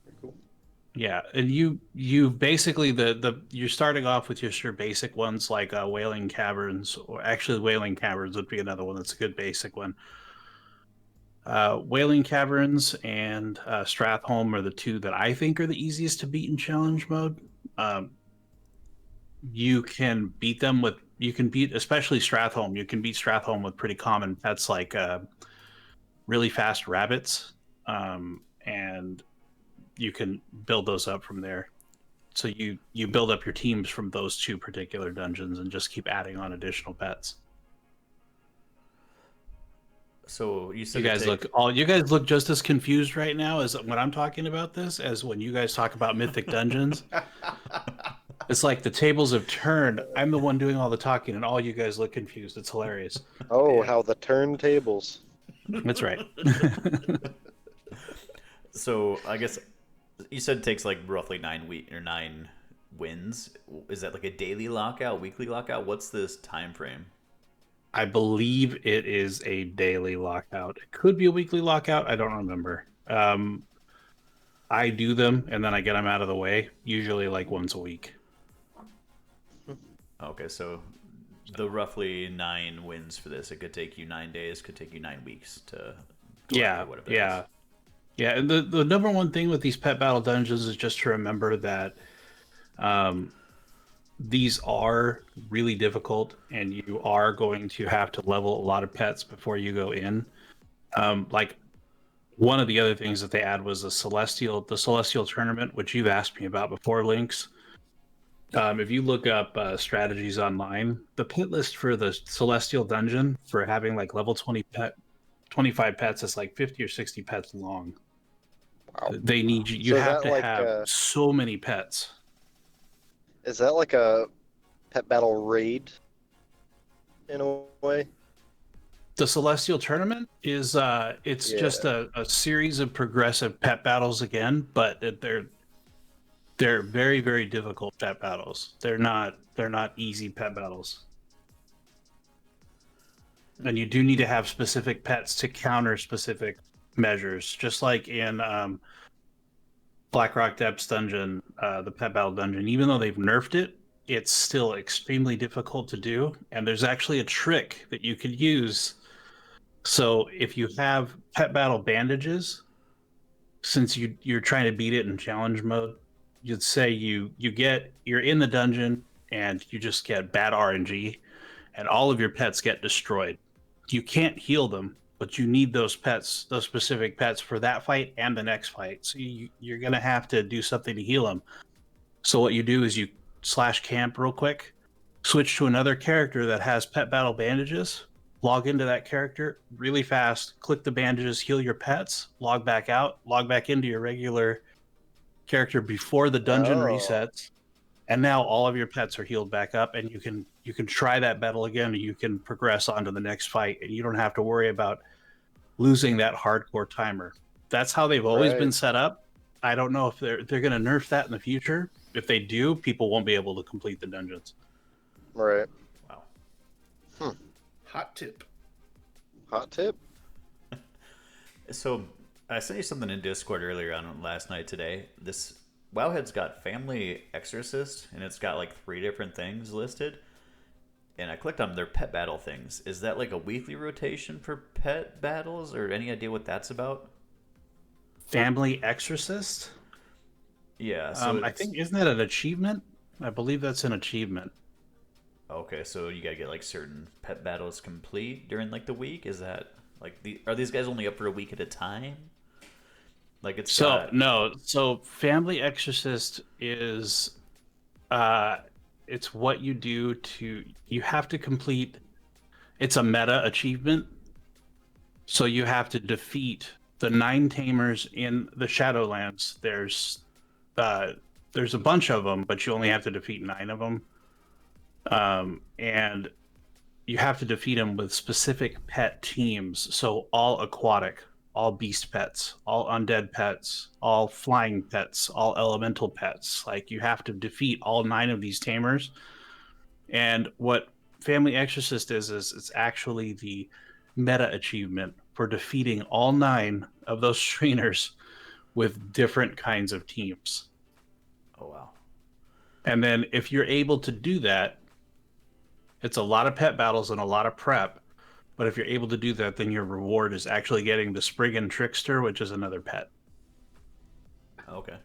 Pretty cool. Yeah, and you basically you're starting off with just your basic ones like Wailing Caverns, or actually Wailing Caverns would be another one that's a good basic one. Wailing Caverns and Stratholme are the 2 that I think are the easiest to beat in challenge mode. You can beat them with especially Stratholme. You can beat Stratholme with pretty common pets like really fast rabbits, and you can build those up from there. So you build up your teams from those 2 particular dungeons and just keep adding on additional pets. So you said you guys look just as confused right now as when I'm talking about this as when you guys talk about Mythic Dungeons. It's like the tables have turned. I'm the one doing all the talking, and all you guys look confused. It's hilarious. Oh, yeah. How the turntables. That's right. So I guess you said it takes like roughly 9 wins. Is that like a daily lockout, weekly lockout? What's this time frame? I believe it is a daily lockout. It could be a weekly lockout. I don't remember. I do them and then I get them out of the way, usually like once a week. Okay, so the roughly 9 wins for this, it could take you 9 days, could take you 9 weeks to whatever it is. Yeah, and the number one thing with these pet battle dungeons is just to remember that these are really difficult, and you are going to have to level a lot of pets before you go in. Like one of the other things that they add was the Celestial tournament, which you've asked me about before, Lynkz. If you look up strategies online, the pet list for the Celestial dungeon for having like level 25 pets is like 50 or 60 pets long. Wow. They need you. You have to have so many pets. Is that like a pet battle raid in a way? The Celestial tournament is just a series of progressive pet battles again, but they're very, very difficult pet battles. They're not easy pet battles. And you do need to have specific pets to counter specific measures, just like in Blackrock Depths dungeon, the pet battle dungeon. Even though they've nerfed it, it's still extremely difficult to do. And there's actually a trick that you could use. So if you have pet battle bandages, since you're trying to beat it in challenge mode, you'd say you're in the dungeon and you just get bad RNG, and all of your pets get destroyed. You can't heal them, but you need those pets, those specific pets for that fight and the next fight. So you're going to have to do something to heal them. So what you do is you /camp real quick, switch to another character that has pet battle bandages, log into that character really fast, click the bandages, heal your pets, log back out, log back into your regular character before the dungeon resets. And now all of your pets are healed back up, and you can try that battle again, and you can progress on to the next fight, and you don't have to worry about losing that hardcore timer. That's how they've always been set up. I don't know if they're going to nerf that in the future. If they do, people won't be able to complete the dungeons. Right. Wow. Hot tip. Hot tip? So I sent you something in Discord earlier on last night today. This Wowhead's got Family Exorcist, and it's got like 3 different things listed. And I clicked on their pet battle things. Is that like a weekly rotation for pet battles, or any idea what that's about? Family Exorcist? Yeah, so I think, isn't that an achievement? I believe that's an achievement. okay, so you gotta get like certain pet battles complete during like the week. Is that like are these guys only up for a week at a time? Like it's No. So Family Exorcist is it's what you do you have to complete, it's a meta achievement. So you have to defeat the 9 tamers in the Shadowlands. There's a bunch of them, but you only have to defeat 9 of them. And you have to defeat them with specific pet teams. So all aquatic, all beast pets, all undead pets, all flying pets, all elemental pets. Like, you have to defeat all 9 of these tamers. And what Family Exorcist is it's actually the meta achievement for defeating all 9 of those trainers with different kinds of teams. Oh wow. And then if you're able to do that, it's a lot of pet battles and a lot of prep. But if you're able to do that, then your reward is actually getting the Spriggan Trickster, which is another pet. Okay.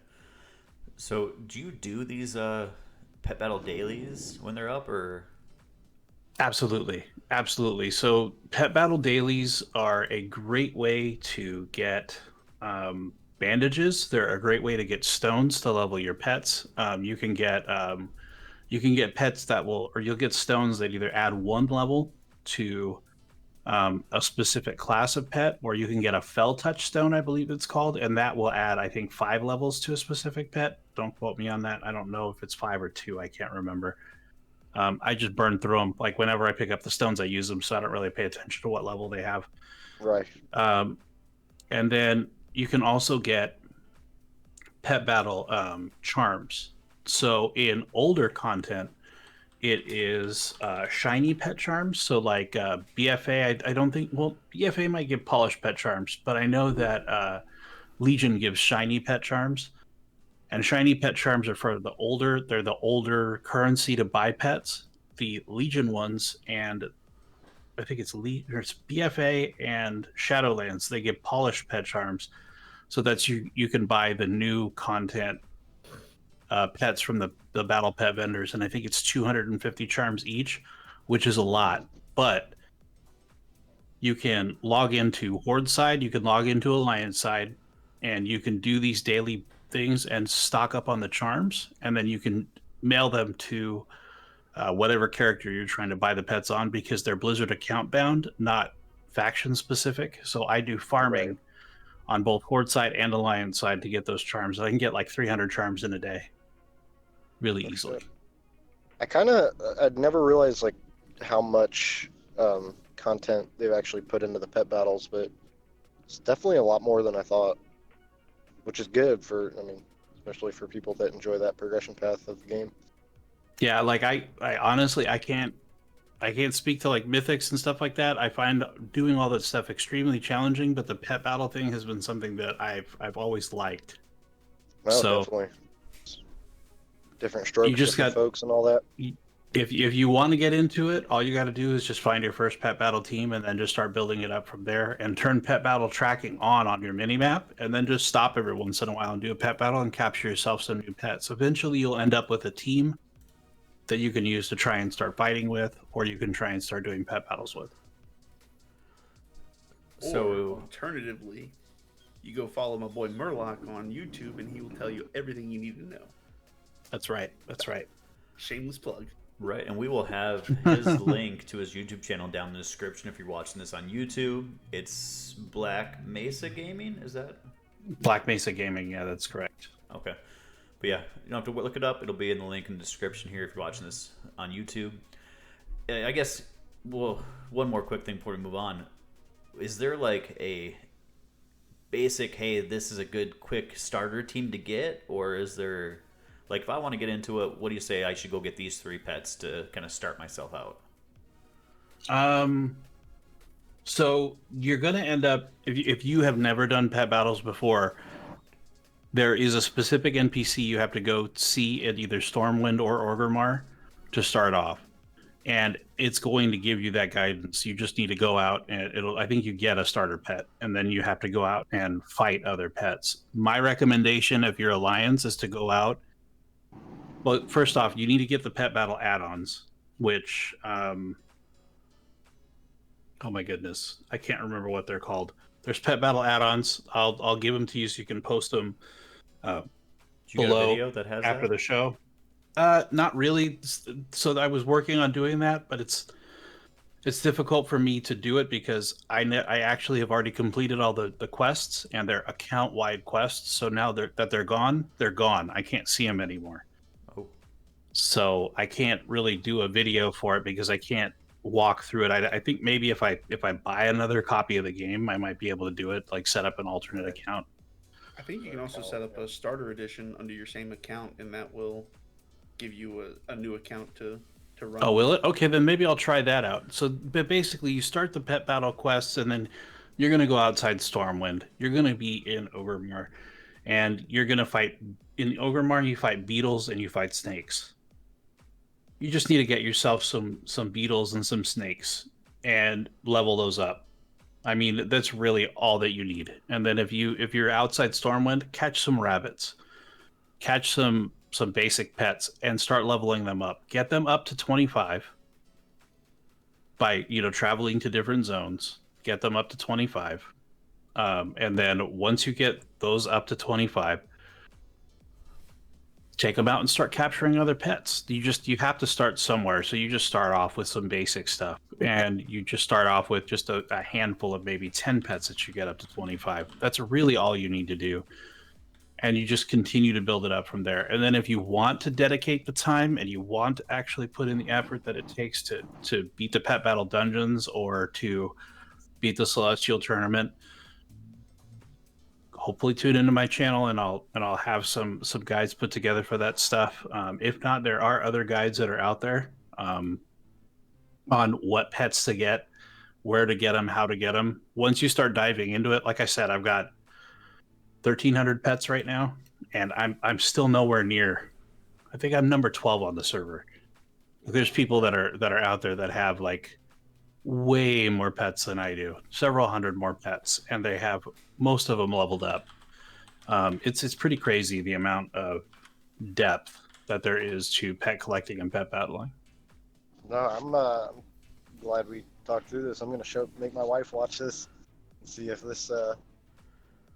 So do you do these pet battle dailies when they're up, or? Absolutely. So pet battle dailies are a great way to get bandages. They're a great way to get stones to level your pets. You can get pets that will, or you'll get stones that either add 1 level to a specific class of pet, or you can get a fell touch stone, I believe it's called, and that will add, I think, 5 levels to a specific pet. Don't quote me on that. I don't know if it's 5 or 2. I can't remember. I just burn through them. Like, whenever I pick up the stones, I use them, so I don't really pay attention to what level they have. Right. And then you can also get pet battle charms. So in older content, it is shiny pet charms. So like BFA, I don't think, well, BFA might give polished pet charms, but I know that Legion gives shiny pet charms. And shiny pet charms are for they're the older currency to buy pets. The Legion ones, and I think it's BFA and Shadowlands, they give polished pet charms. So that's you can buy the new content pets from the battle pet vendors, and I think it's 250 charms each, which is a lot. But you can log into Horde side, you can log into Alliance side, and you can do these daily things and stock up on the charms, and then you can mail them to whatever character you're trying to buy the pets on, because they're Blizzard account bound, not faction specific. So I do farming on both Horde side and Alliance side to get those charms. I can get like 300 charms in a day really easily. I'd never realized like how much content they've actually put into the pet battles, but it's definitely a lot more than I thought, which is good for, especially for people that enjoy that progression path of the game. Yeah, like I honestly, I can't speak to like mythics and stuff like that. I find doing all that stuff extremely challenging, but the pet battle thing has been something that I've always liked. Well, So definitely. Different strokes, you just different folks and all that. If you want to get into it, all you got to do is just find your first pet battle team and then just start building it up from there, and turn pet battle tracking on your mini map, and then just stop every once in a while and do a pet battle and capture yourself some new pets. Eventually you'll end up with a team that you can use to try and start fighting with, or you can try and start doing pet battles with. So alternatively, you go follow my boy Merlock on YouTube, and he will tell you everything you need to know. That's right. Shameless plug. Right, and we will have his link to his YouTube channel down in the description if you're watching this on YouTube. It's Black Mesa Gaming, is that? Black Mesa Gaming, yeah, that's correct. Okay. But yeah, you don't have to look it up. It'll be in the link in the description here if you're watching this on YouTube. I guess, well, one more quick thing before we move on. Is there like a basic, hey, this is a good quick starter team to get? Or is there, like, if I want to get into it, what do you say I should go get these 3 pets to kind of start myself out? So you're going to end up, if you have never done pet battles before, there is a specific NPC you have to go see at either Stormwind or Orgrimmar to start off. And it's going to give you that guidance. You just need to go out and I think you get a starter pet, and then you have to go out and fight other pets. My recommendation if you're Alliance is to go out. Well, first off, you need to get the pet battle add-ons, which, oh my goodness, I can't remember what they're called. There's pet battle add-ons. I'll give them to you so you can post them below that has after that? the show. Not really. So I was working on doing that, but it's difficult for me to do it because I actually have already completed all the quests, and they're account-wide quests. So now they're gone. They're gone. I can't see them anymore. Oh. So I can't really do a video for it because I can't walk through it. I think maybe if I buy another copy of the game, I might be able to do it, like set up an alternate account. I think you can also set up a starter edition under your same account, and that will give you a new account to run. Oh, will it? Okay, then maybe I'll try that out. So, but basically, you start the pet battle quests, and then you're going to go outside Stormwind. You're going to be in Orgrimmar, and you're going to fight in Orgrimmar. You fight beetles and you fight snakes. You just need to get yourself some beetles and some snakes and level those up. I mean, that's really all that you need. And then if you're outside Stormwind, catch some rabbits, catch some basic pets, and start leveling them up. Get them up to 25 by traveling to different zones. Get them up to 25, and then once you get those up to 25, take them out and start capturing other pets. You have to start somewhere, so you just start off with some basic stuff, and you just start off with just a handful of maybe 10 pets that you get up to 25. That's really all you need to do, and you just continue to build it up from there. And then if you want to dedicate the time and you want to actually put in the effort that it takes to beat the pet battle dungeons or to beat the Celestial tournament, hopefully tune into my channel, and I'll have some guides put together for that stuff. If not, there are other guides that are out there on what pets to get, where to get them, how to get them. Once you start diving into it, like I said, I've got 1,300 pets right now, and I'm still nowhere near. I think I'm number 12 on the server. There's people that are out there that have like way more pets than I do, several hundred more pets, and they have most of them leveled up. It's pretty crazy the amount of depth that there is to pet collecting and pet battling. No, I'm glad we talked through this. I'm gonna make my wife watch this and see if this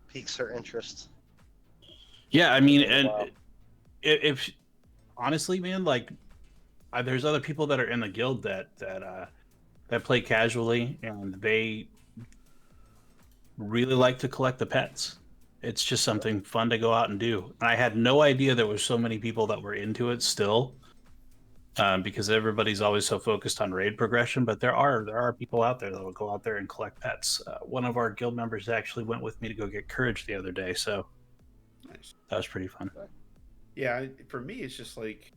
piques her interest. Yeah, I mean, and if honestly, man, like there's other people that are in the guild that play casually, and they really like to collect the pets. It's just something fun to go out and do. And I had no idea there were so many people that were into it still, because everybody's always so focused on raid progression. But there are people out there that will go out there and collect pets. One of our guild members actually went with me to go get courage the other day, so Nice. that was pretty fun. Yeah, for me, it's just like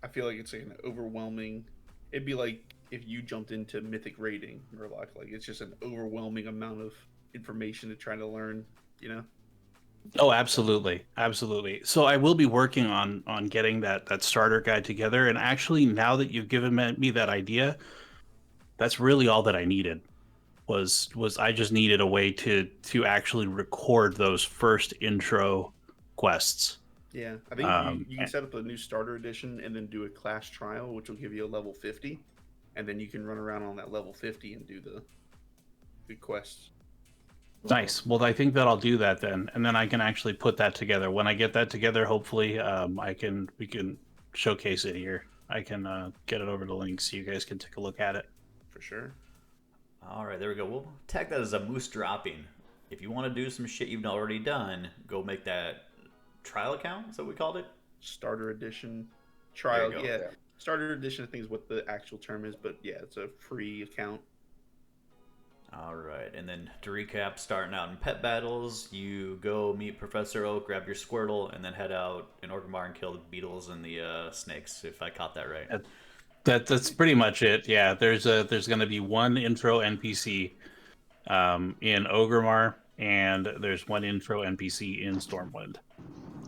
I feel like it's like an overwhelming. It'd be like if you jumped into Mythic raiding Merlock. Like it's just an overwhelming amount of information to try to learn. Oh, absolutely. So I will be working on getting that starter guide together. And actually, now that you've given me that idea, that's really all that I needed. Was I just needed a way to actually record those first intro quests. Yeah, I think you can set up a new starter edition and then do a class trial, which will give you a level 50, and then you can run around on that level 50 and do the quests. Nice. Well, I think that I'll do that then, and then I can actually put that together. When I get that together, hopefully, we can showcase it here. I can get it over to Lynkz so you guys can take a look at it. For sure. All right, there we go. We'll tag that as a moose dropping. If you want to do some shit you've already done, go make that trial account. Is that what we called it? Starter edition trial. There you go. Yeah. Starter edition, I think, is what the actual term is, but yeah, it's a free account. All right, and then to recap, starting out in pet battles, you go meet Professor Oak, grab your Squirtle, and then head out in Orgrimmar and kill the beetles and the snakes, if I caught that right. That's pretty much it. Yeah, there's going to be one intro NPC in Ogremar, and there's one intro NPC in Stormwind.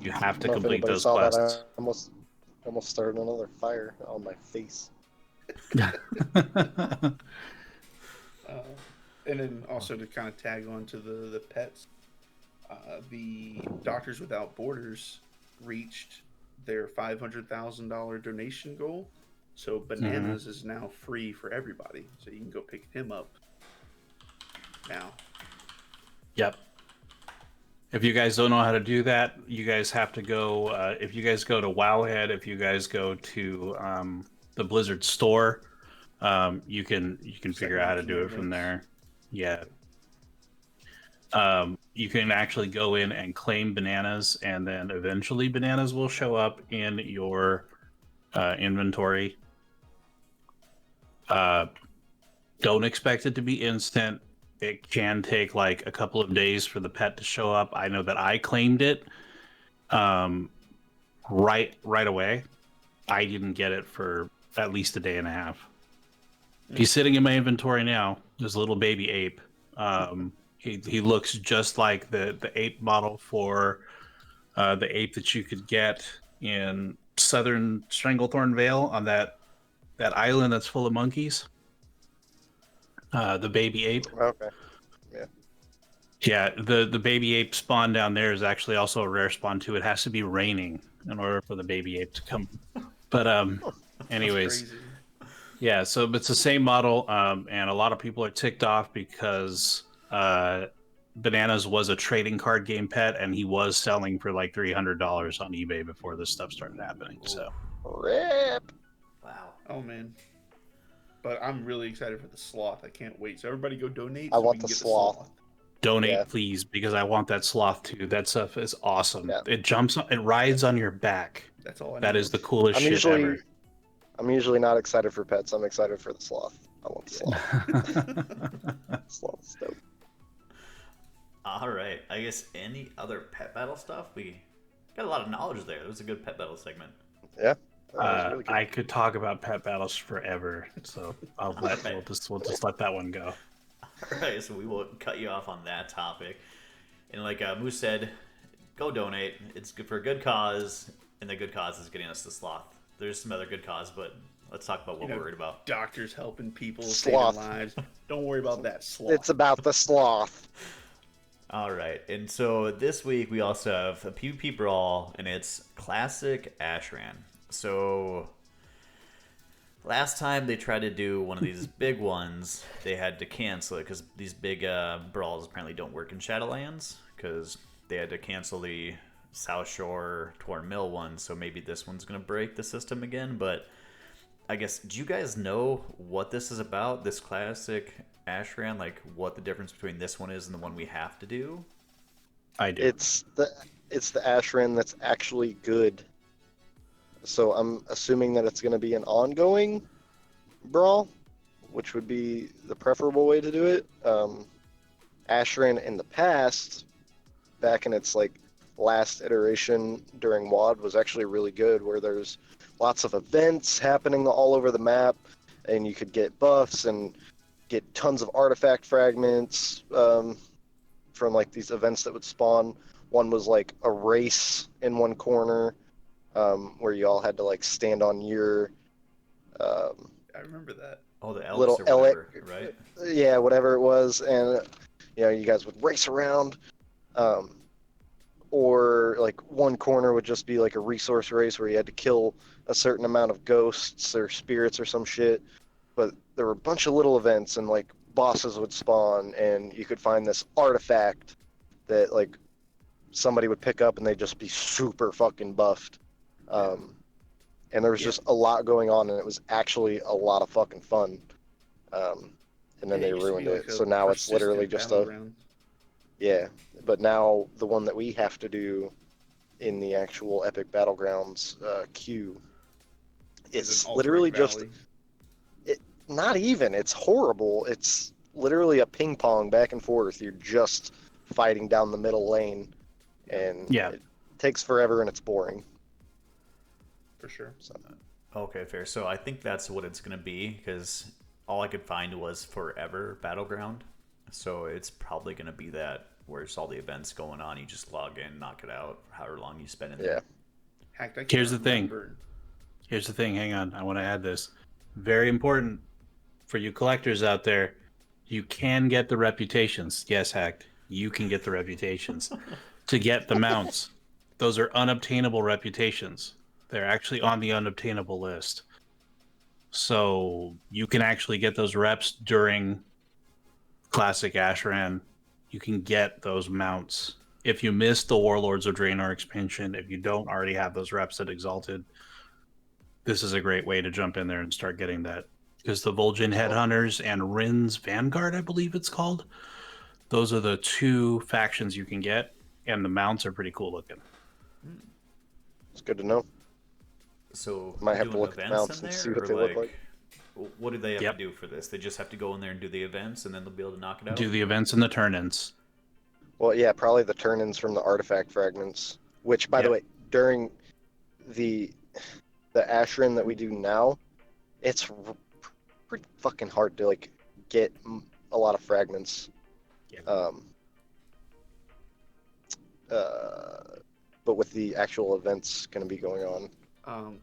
You have I to don't know if complete anybody those saw that. I quests. almost started another fire on my face. And then also to kind of tag on to the pets, the Doctors Without Borders reached their $500,000 donation goal. So Bananas is now free for everybody. So you can go pick him up now. Yep. If you guys don't know how to do that, you guys have to go. If you guys go to Wowhead, if you guys go to the Blizzard store, you can figure out how to do it from there. Yeah. You can actually go in and claim bananas, and then eventually bananas will show up in your inventory. Don't expect it to be instant. It can take like a couple of days for the pet to show up. I know that I claimed it right away. I didn't get it for at least a day and a half. He's sitting in my inventory now. This little baby ape. He looks just like the ape model for the ape that you could get in Southern Stranglethorn Vale on that island that's full of monkeys. The baby ape. Okay. Yeah. Yeah, the baby ape spawn down there is actually also a rare spawn too. It has to be raining in order for the baby ape to come. But anyways, yeah. So it's the same model, and a lot of people are ticked off because Bananas was a trading card game pet, and he was selling for like $300 on eBay before this stuff started happening. So rip. Wow. Oh man. But I'm really excited for the sloth. I can't wait. So everybody go donate. I so want we can the get sloth. donate, please, because I want that sloth too. That stuff is awesome. Yeah. It jumps, it rides on your back. That's all I That need. is the coolest shit ever. I'm usually not excited for pets. I'm excited for the sloth. I want the sloth. Sloth's dope. All right. I guess any other pet battle stuff? We got a lot of knowledge there. It was a good pet battle segment. Yeah. That was really good. I could talk about pet battles forever, so we'll just let that one go. All right, so we will cut you off on that topic. And like Moose said, go donate. It's good for a good cause, and the good cause is getting us the sloth. There's some other good cause, but let's talk about what we're worried about. Doctors helping people, Sloth. saving lives. Don't worry about that sloth. It's about the sloth. All right, and so this week we also have a PvP brawl, and it's Classic Ashran. So last time they tried to do one of these big ones, they had to cancel it because these big brawls apparently don't work in Shadowlands because they had to cancel the South Shore Torn Mill one. So maybe this one's going to break the system again. But I guess, do you guys know what this is about, this Classic Ashran? Like what the difference between this one is and the one we have to do? I do. It's the Ashran that's actually good. So I'm assuming that it's going to be an ongoing brawl, which would be the preferable way to do it. Ashran in the past, back in its like last iteration during WoD, was actually really good, where there's lots of events happening all over the map, and you could get buffs and get tons of artifact fragments from like these events that would spawn. One was like a race in one corner. Where you all had to like stand on your I remember that. Oh, the elves little or whatever, right? Yeah, whatever it was, and you guys would race around, or like one corner would just be like a resource race where you had to kill a certain amount of ghosts or spirits or some shit. But there were a bunch of little events, and like bosses would spawn, and you could find this artifact that like somebody would pick up, and they'd just be super fucking buffed. And there was just a lot going on, and it was actually a lot of fucking fun. And then they ruined it. So now it's literally just yeah. But now the one that we have to do in the actual Epic Battlegrounds queue, it's literally just not even. It's horrible. It's literally a ping pong back and forth. You're just fighting down the middle lane, and it takes forever, and it's boring. for sure. So, Okay, fair. So I think that's what it's going to be because all I could find was Forever Battleground. So it's probably going to be that where it's all the events going on. You just log in, knock it out, however long you spend in yeah. there. Hackd, I can't Here's the thing. remember. Here's the thing. Hang on. I want to add this. Very important for you collectors out there. You can get the reputations. Yes, Hackd. You can get the reputations to get the mounts. Those are unobtainable reputations. They're actually on the unobtainable list. So you can actually get those reps during Classic Ashran. You can get those mounts. If you missed the Warlords of Draenor expansion, if you don't already have those reps at Exalted, this is a great way to jump in there and start getting that. Because the Vol'jin Headhunters and Rin's Vanguard, I believe it's called, those are the two factions you can get, and the mounts are pretty cool looking. It's good to know. So Might have doing to look at the events mounts in and there, see what or they look like. what do they have Yep. to do for this? They just have to go in there and do the events, and then they'll be able to knock it out. Do the events and the turn-ins. Well, yeah, probably the turn-ins from the artifact fragments. Which, by the Yep. way, during the Ashran that we do now, it's pretty fucking hard to like get a lot of fragments. Yeah. But with the actual events going to be going on,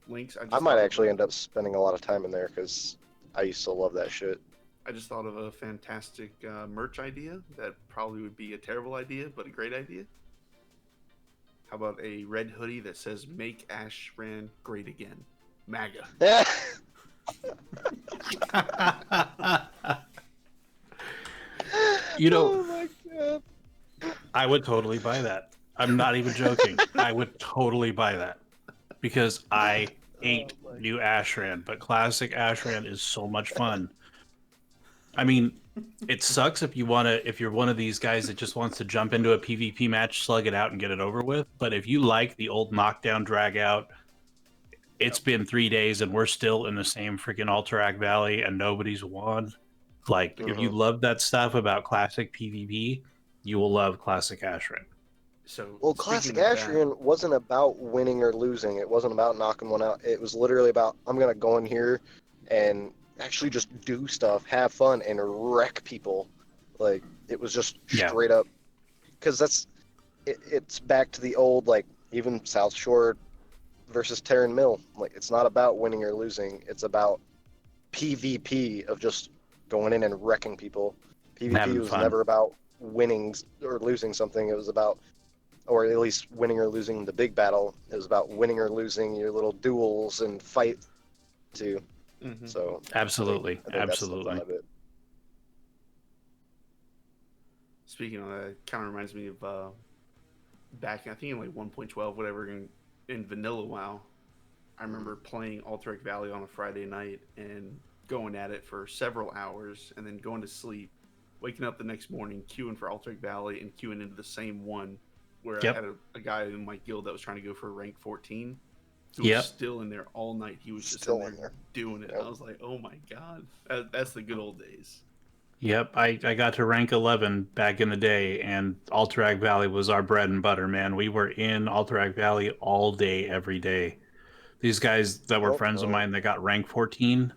Lynkz, I might actually end up spending a lot of time in there because I used to love that shit. I just thought of a fantastic merch idea that probably would be a terrible idea, but a great idea. How about a red hoodie that says "Make Ashran Great Again"? MAGA. You know, Oh my god. I would totally buy that. I'm not even joking. I would totally buy that because I hate new Ashran, but classic Ashran is so much fun. I mean, it sucks if you're one of these guys that just wants to jump into a PvP match, slug it out, and get it over with. But if you like the old knockdown, drag out, it's been 3 days and we're still in the same freaking Alterac Valley and nobody's won. Like, if you love that stuff about classic PvP, you will love classic Ashran. So, Well, speaking classic of that, Ashran wasn't about winning or losing. It wasn't about knocking one out. It was literally about I'm gonna go in here and actually just do stuff, have fun, and wreck people. Like it was just Yeah. straight up. Because it's back to the old like even South Shore versus Terran Mill. Like it's not about winning or losing. It's about PvP of just going in and wrecking people. PvP Having was fun. never about winning or losing something. It was about, or at least winning or losing the big battle. It was about winning or losing your little duels and fight too. Mhm. So Absolutely. I think that's the Absolutely. fun of it. Speaking of that, it kind of reminds me of back, I think in like 1.12, whatever, in Vanilla WoW. I remember playing Alterac Valley on a Friday night and going at it for several hours and then going to sleep, waking up the next morning, queuing for Alterac Valley and queuing into the same one where Yep. I had a guy in my guild that was trying to go for rank 14 who Yep. was still in there all night. He was just Still in in there there. doing it. Yep. I was like, oh my God, that's the good old days. Yep, I got to rank 11 back in the day, and Alterac Valley was our bread and butter, man. We were in Alterac Valley all day, every day. These guys that were friends of mine that got rank 14,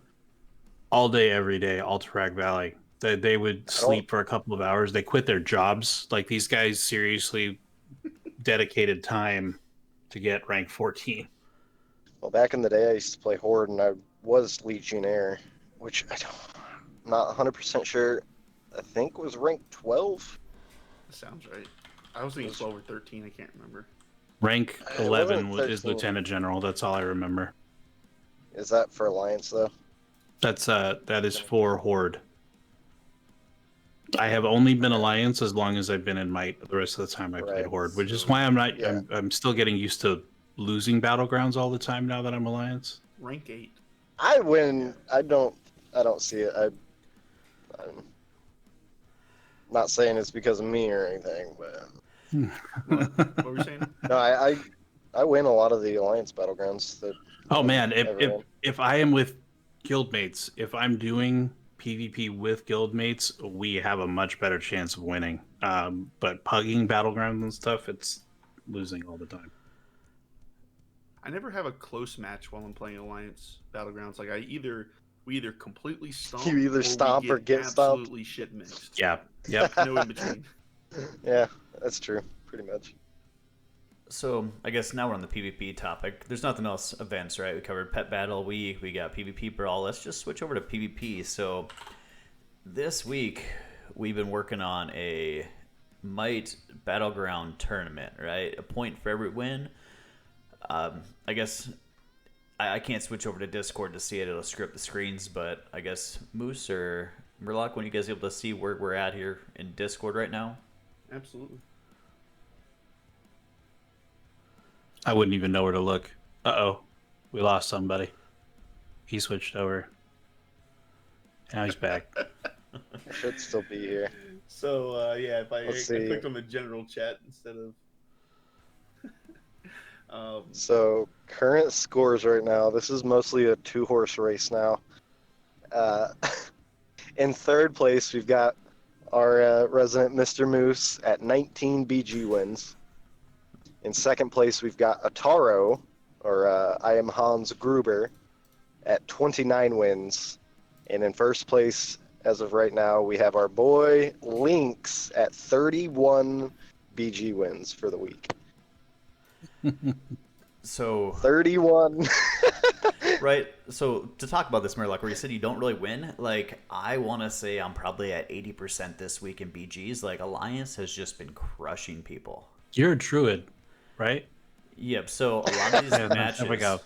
all day, every day, Alterac Valley. They would sleep for a couple of hours. They quit their jobs. Like, these guys seriously dedicated time to get rank 14. Well, back in the day, I used to play Horde, and I was Legionnaire, which I'm not 100% sure. I think was rank 12. That sounds right. I was thinking 12 or 13. I can't remember. Rank It 11 wasn't is 13. Lieutenant General. That's all I remember. Is that for Alliance though? That is for Horde. I have only been Alliance as long as I've been in Might. The rest of the time I played Right. Horde, which is So, why I'm not. yeah. I'm still getting used to losing Battlegrounds all the time now that I'm Alliance. Rank 8. I win. I don't see it. I'm not saying it's because of me or anything, but What were you saying? no, I win a lot of the Alliance battlegrounds. That Oh man, Everyone. if I am with guildmates, if I'm doing PvP with guildmates, we have a much better chance of winning. But pugging Battlegrounds and stuff, it's losing all the time. I never have a close match while I'm playing Alliance Battlegrounds. Like we either completely stomp, You either stomp or get stomped. absolutely shit mixed. Yeah. Yep. No in between. Yeah, that's true. Pretty much. So I guess now we're on the PvP topic. There's nothing else events, right? We covered Pet Battle Week. We got PvP Brawl. Let's just switch over to PvP. So this week we've been working on a Might Battleground tournament, right? A point for every win. I guess I can't switch over to Discord to see it. It'll script the screens, but I guess Moose or Merlock, when you guys able to see where we're at here in Discord right now? Absolutely. I wouldn't even know where to look. Uh-oh. We lost somebody. He switched over. Now he's back. I should still be here. So yeah, if I Let's see. clicked on the general chat instead of. So current scores right now. This is mostly a 2-horse race now. In third place, we've got our resident Mr. Moose at 19 BG wins. In second place, we've got Ataro, or I am Hans Gruber, at 29 wins. And in first place, as of right now, we have our boy Lynkz at 31 BG wins for the week. So 31. right. So to talk about this, Merlock, where you said you don't really win, like I want to say I'm probably at 80% this week in BGs. Like Alliance has just been crushing people. You're a druid, right? Yep. So a lot of these matches, There we go.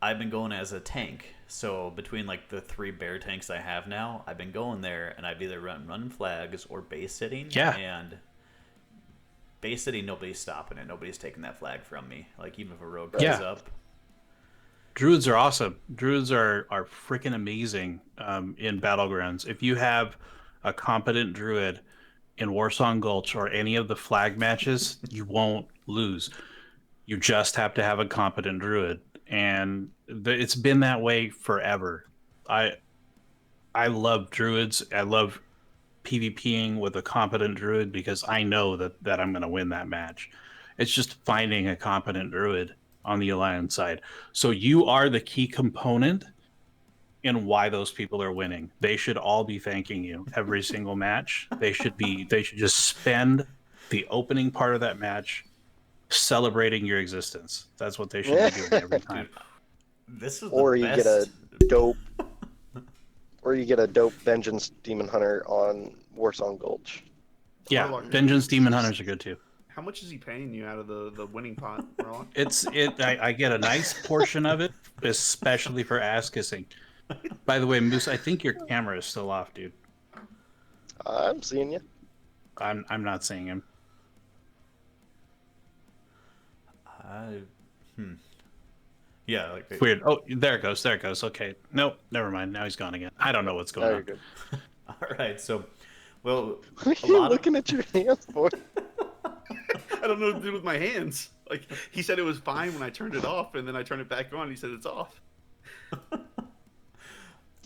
I've been going as a tank. So between like the 3 bear tanks I have now, I've been going there, and I've either run flags or base sitting. Yeah. And base sitting, nobody's stopping it. Nobody's taking that flag from me. Like even if a rogue comes up. Druids are awesome. Druids are freaking amazing in Battlegrounds. If you have a competent druid in Warsong Gulch or any of the flag matches, you won't lose. You just have to have a competent druid. And it's been that way forever. I love druids. I love PvPing with a competent druid because I know that I'm going to win that match. It's just finding a competent druid on the Alliance side. So you are the key component in why those people are winning. They should all be thanking you every single match. They should just spend the opening part of that match celebrating your existence. That's what they should be doing every time. This is Or the you best. get a dope Vengeance Demon Hunter on Warsong Gulch. Yeah, Vengeance Demon Hunters are good too. How much is he paying you out of the winning pot, Merlock? I get a nice portion of it, especially for ass kissing. By the way, Moose, I think your camera is still off, dude. I'm seeing you. I'm not seeing him. Yeah, like Weird. Oh, there it goes. Okay. Nope, never mind. Now he's gone again. I don't know what's Oh, going you're on. good. all right. So, well, What a are you lot looking at your hands for? I don't know what to do with my hands. Like he said, it was fine when I turned it off, and then I turned it back on. He said it's off.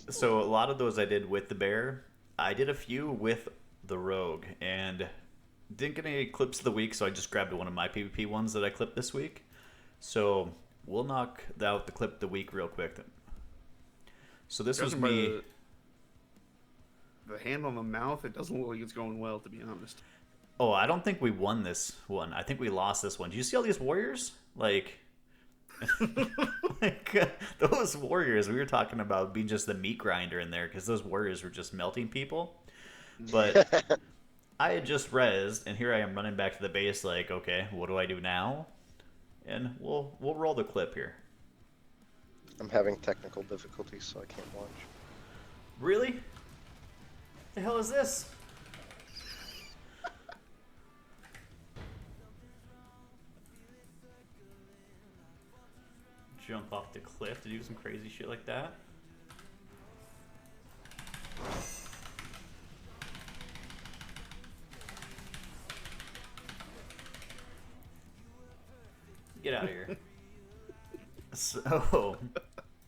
So a lot of those I did with the bear. I did a few with the rogue, and didn't get any clips of the week, so I just grabbed one of my PvP ones that I clipped this week. So we'll knock out the clip of the week real quick. So this was Judging by me. The hand on the mouth, it doesn't look like it's going well, to be honest. Oh, I don't think we won this one. I think we lost this one. Do you see all these warriors? Like, those warriors, we were talking about being just the meat grinder in there because those warriors were just melting people. But I had just rezzed, and here I am running back to the base like, okay, what do I do now? And we'll roll the clip here. I'm having technical difficulties, so I can't watch. Really? The hell is this? Jump off the cliff to do some crazy shit like that. Get out of here. So,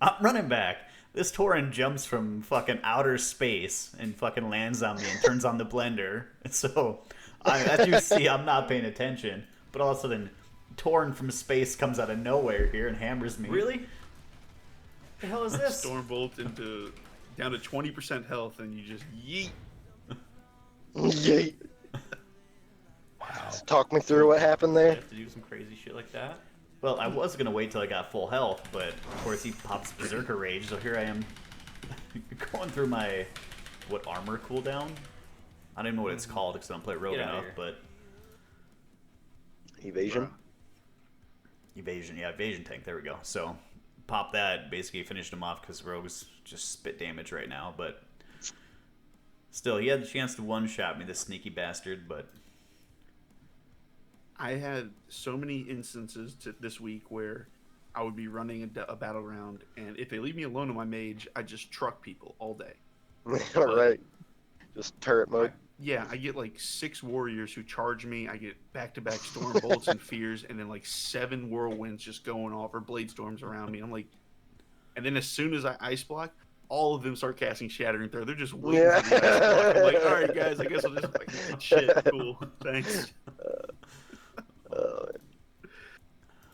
I'm running back. This Tauren jumps from fucking outer space and fucking lands on me and turns on the blender. And so, as you see, I'm not paying attention. But all of a sudden, torn from space comes out of nowhere here and hammers me. Really? What the hell is this? Stormbolt down to 20% health, and you just yeet. Yeet. Wow. Talk me through what happened I there. have to do some crazy shit like that. Well, I was gonna wait till I got full health, but of course he pops Berserker Rage, so here I am going through my armor cooldown. I don't even know what it's called because I don't play Rogue enough, but Evasion. Evasion tank. There we go. So pop that, basically finished him off because Rogue's just spit damage right now, but still, he had the chance to one-shot me, this sneaky bastard, but I had so many instances this week where I would be running a battle round, and if they leave me alone on my mage, I just truck people all day. All right. Just turret mode. I get like 6 warriors who charge me. I get back-to-back storm bolts and fears, and then like 7 whirlwinds just going off, or blade storms around me. I'm like, and then as soon as I ice block, all of them start casting Shattering Throw. They're just waiting for the ice block. I'm like, all right, guys, I guess I'll just like, shit, cool, thanks.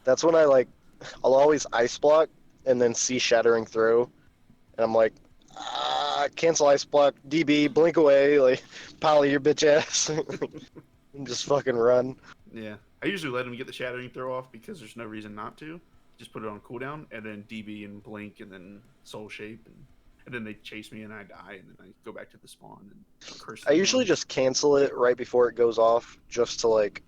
That's when I'll always ice block and then see Shattering Throw, and I'm like, cancel ice block, DB, blink away, like, Polly your bitch ass, and just fucking run. Yeah, I usually let them get the Shattering Throw off because there's no reason not to. Just put it on cooldown, and then DB and blink, and then Soul Shape, and then they chase me and I die, and then I go back to the spawn and curse them. I usually just cancel it right before it goes off, just to like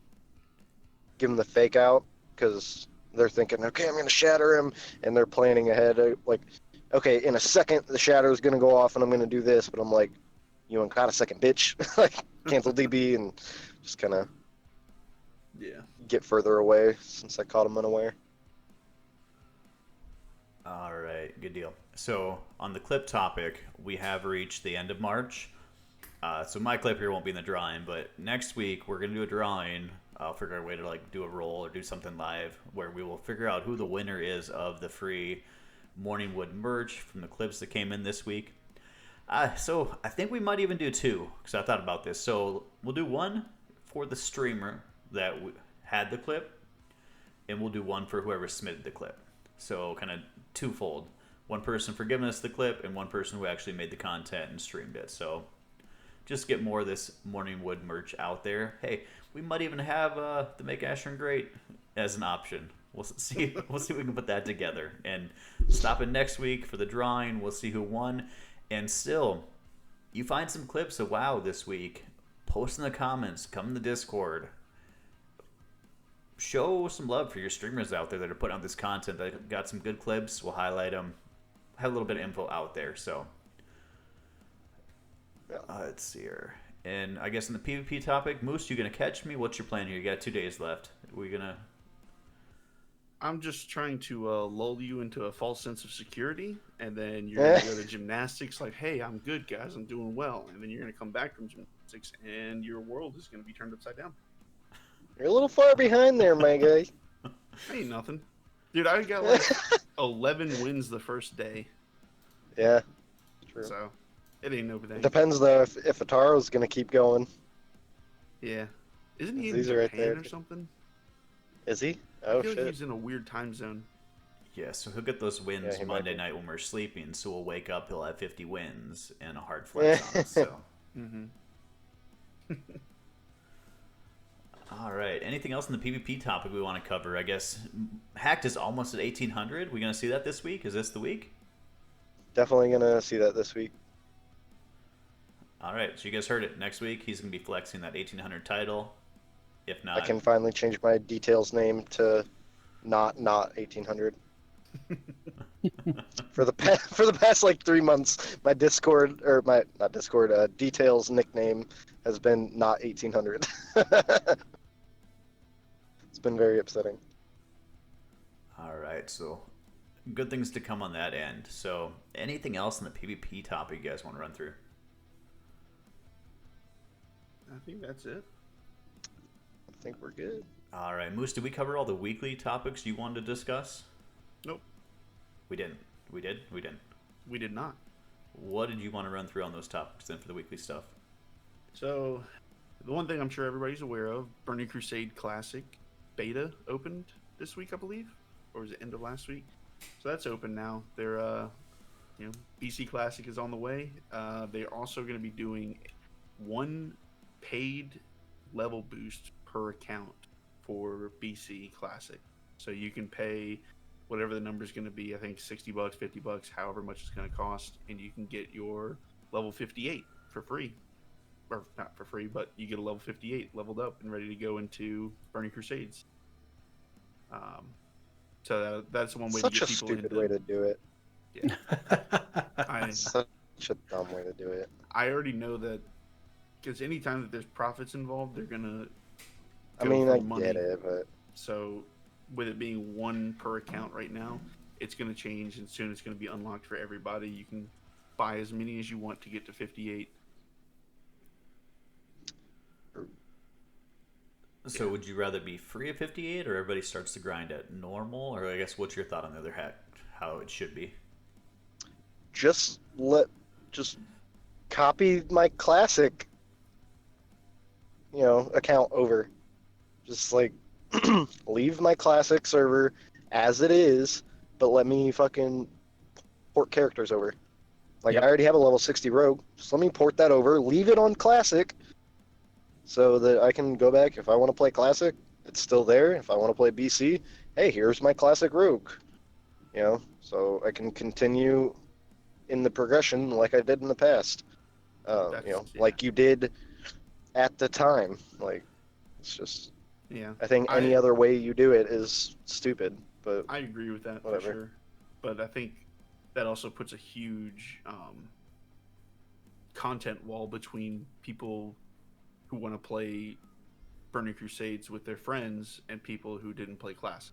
give them the fake out, because they're thinking, okay, I'm gonna shatter him, and they're planning ahead. Like, okay, in a second the shadow is gonna go off, and I'm gonna do this, but I'm like, you ain't got a second, bitch. Like, cancel DB and just kind of get further away since I caught him unaware. all right, good deal. So on the clip topic, we have reached the end of March. So my clip here won't be in the drawing, but next week we're gonna do a drawing. I'll figure out a way to like do a roll or do something live where we will figure out who the winner is of the free Morningwood merch from the clips that came in this week. So I think we might even do 2 because I thought about this. So we'll do 1 for the streamer that had the clip, and we'll do 1 for whoever submitted the clip. So kind of twofold. 1 person for giving us the clip, and 1 person who actually made the content and streamed it. So just get more of this Morningwood merch out there. Hey, we might even have the Make Ashern Great as an option. We'll see. We'll see if we can put that together. And stop in next week for the drawing. We'll see who won. And still, you find some clips of WoW this week. Post in the comments. Come in the Discord. Show some love for your streamers out there that are putting out this content. That got some good clips. We'll highlight them. Have a little bit of info out there. So let's see here. And I guess in the PvP topic, Moose, you gonna catch me? What's your plan here? You got 2 days left. Are we gonna? I'm just trying to lull you into a false sense of security, and then you're going to go to gymnastics like, hey, I'm good, guys, I'm doing well. And then you're going to come back from gymnastics, and your world is going to be turned upside down. You're a little far behind there, my guy. Ain't nothing. Dude, I got like 11 wins the first day. Yeah, true. So, it ain't no thing. Depends, though, if Ataro's going to keep going. Yeah. Isn't he in These are right Japan there. or something? Is he? I Oh, feel like shit. he's in a weird time zone. Yeah, so he'll get those wins Yeah, he might Monday be. night when we're sleeping. So we'll wake up, he'll have 50 wins and a hard flex on us. So. Mm-hmm. All right. Anything else in the PvP topic we want to cover? I guess Hakkd is almost at 1800. We gonna see that this week? Is this the week? Definitely going to see that this week. All right. So you guys heard it. Next week he's gonna be flexing that 1800 title. If not, I can finally change my details name to not 1800. for the past like 3 months, my Discord or my not Discord details nickname has been not 1800. It's been very upsetting. All right. So good things to come on that end. So anything else in the PvP topic you guys want to run through? I think that's it. I think we're good. All right, Moose, did we cover all the weekly topics you wanted to discuss? Nope. We didn't. We did? We didn't. We did not. What did you want to run through on those topics then for the weekly stuff? So, the one thing I'm sure everybody's aware of, Burning Crusade Classic beta opened this week, I believe, or was it end of last week? So that's open now. They're BC Classic is on the way. They're also going to be doing one paid level boost per account for BC Classic. So you can pay whatever the number is going to be. I think $60, $50, however much it's going to cost, and you can get your level 58 for free. Or not for free, but you get a level 58 leveled up and ready to go into Burning Crusades. So that's one way Such to get a people stupid into. way to do it. Yeah. Such a dumb way to do it. I already know that because anytime that there's profits involved, they're gonna. I go mean, for I money. get it, but So, with it being one per account right now, it's gonna change, and soon it's gonna be unlocked for everybody. You can buy as many as you want to get to 58. So would you rather be free at 58, or everybody starts to grind at normal? Or I guess what's your thought on the other hat? How it should be? just copy my classic, account over. Just like leave my classic server as it is, but let me fucking port characters over. Like Yep. I already have a level 60 rogue. Just let me port that over, leave it on classic so that I can go back if I want to play classic, it's still there. If I want to play BC, hey, here's my classic rogue. So I can continue in the progression like I did in the past. Like you did at the time. Like it's just Yeah, I think any other way you do it is stupid, but I agree with that whatever. for sure. But I think that also puts a huge content wall between people who want to play Burning Crusades with their friends and people who didn't play Classic.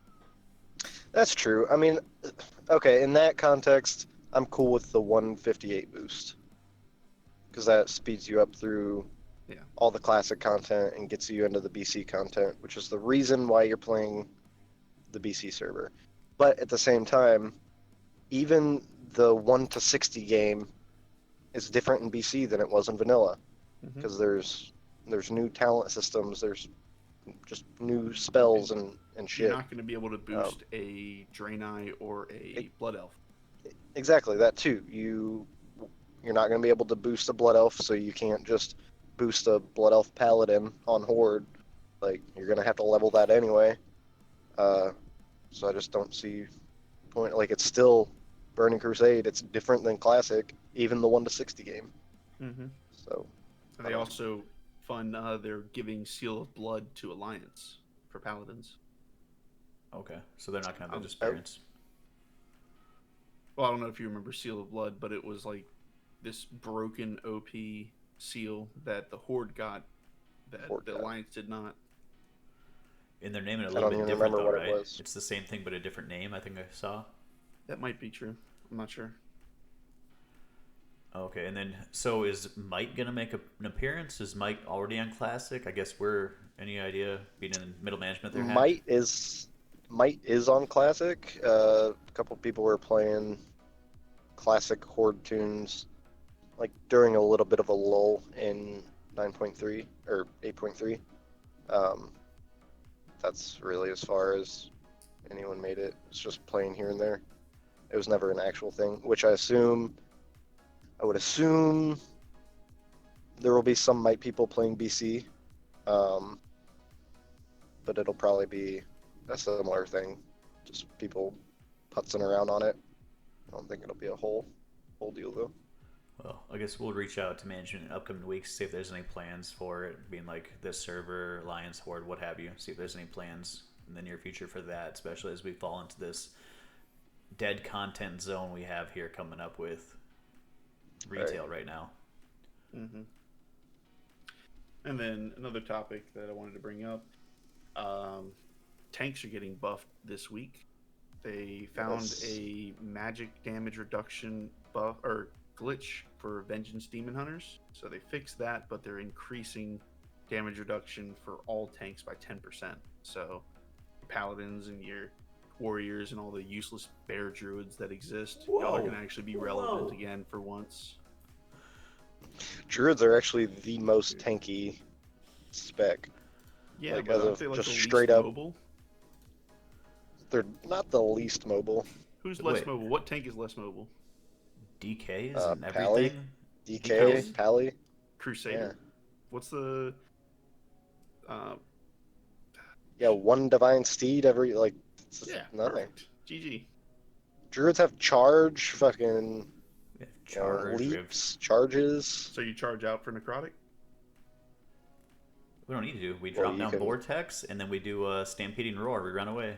That's true. I mean, okay, in that context, I'm cool with the 158 boost because that speeds you up through all the classic content and gets you into the BC content, which is the reason why you're playing the BC server. But at the same time, even the 1 to 60 game is different in BC than it was in vanilla because there's new talent systems, there's just new spells and shit. You're not going to be able to boost a Draenei or a Blood Elf. Exactly, that too. You're not going to be able to boost a Blood Elf, so you can't just boost a Blood Elf Paladin on Horde. Like, you're going to have to level that anyway. So I just don't see point. Like, it's still Burning Crusade. It's different than Classic, even the 1 to 60 game. Mm-hmm. So And they also they're giving Seal of Blood to Alliance for Paladins. Okay, so they're not going to have that experience. Well, I don't know if you remember Seal of Blood, but it was like this broken OP seal that the Horde got that the Alliance did not. And they're naming it a little bit different, though, right? It was. It's the same thing, but a different name, I think I saw. That might be true. I'm not sure. Okay, and then, so is Mike going to make an appearance? Is Mike already on Classic? I guess any idea, being in middle management there? Might is on Classic. A couple people were playing Classic Horde tunes like during a little bit of a lull in 9.3 or 8.3. That's really as far as anyone made it. It's just playing here and there. It was never an actual thing, which I would assume there will be some Might people playing BC, but it'll probably be a similar thing, just people putzing around on it. I don't think it'll be a whole deal though. Well, I guess we'll reach out to management in upcoming weeks, see if there's any plans for it being like this server, Alliance, Horde, what have you. See if there's any plans in the near future for that, especially as we fall into this dead content zone we have here coming up with retail right now. Mm-hmm. And then another topic that I wanted to bring up, tanks are getting buffed this week. They found a magic damage reduction buff or glitch for Vengeance Demon Hunters. So they fixed that, but they're increasing damage reduction for all tanks by 10%. So paladins and your warriors and all the useless bear druids that exist, y'all are going to actually be relevant again for once. Druids are actually the most tanky spec. Yeah, like, but as aren't of they like just the least straight up mobile? they're not the least mobile. Who's less Wait. mobile? What tank is less mobile? DKs and Pally. everything. DK, DKs? Pally. Crusader. What's the? Yeah, one divine steed every it's Yeah, nothing. perfect. GG. Druids have charge, fucking We have charge. leaps, charges. So you charge out for necrotic? We don't need to do. We Well, drop you down can- vortex, and then we do a stampeding roar. We run away.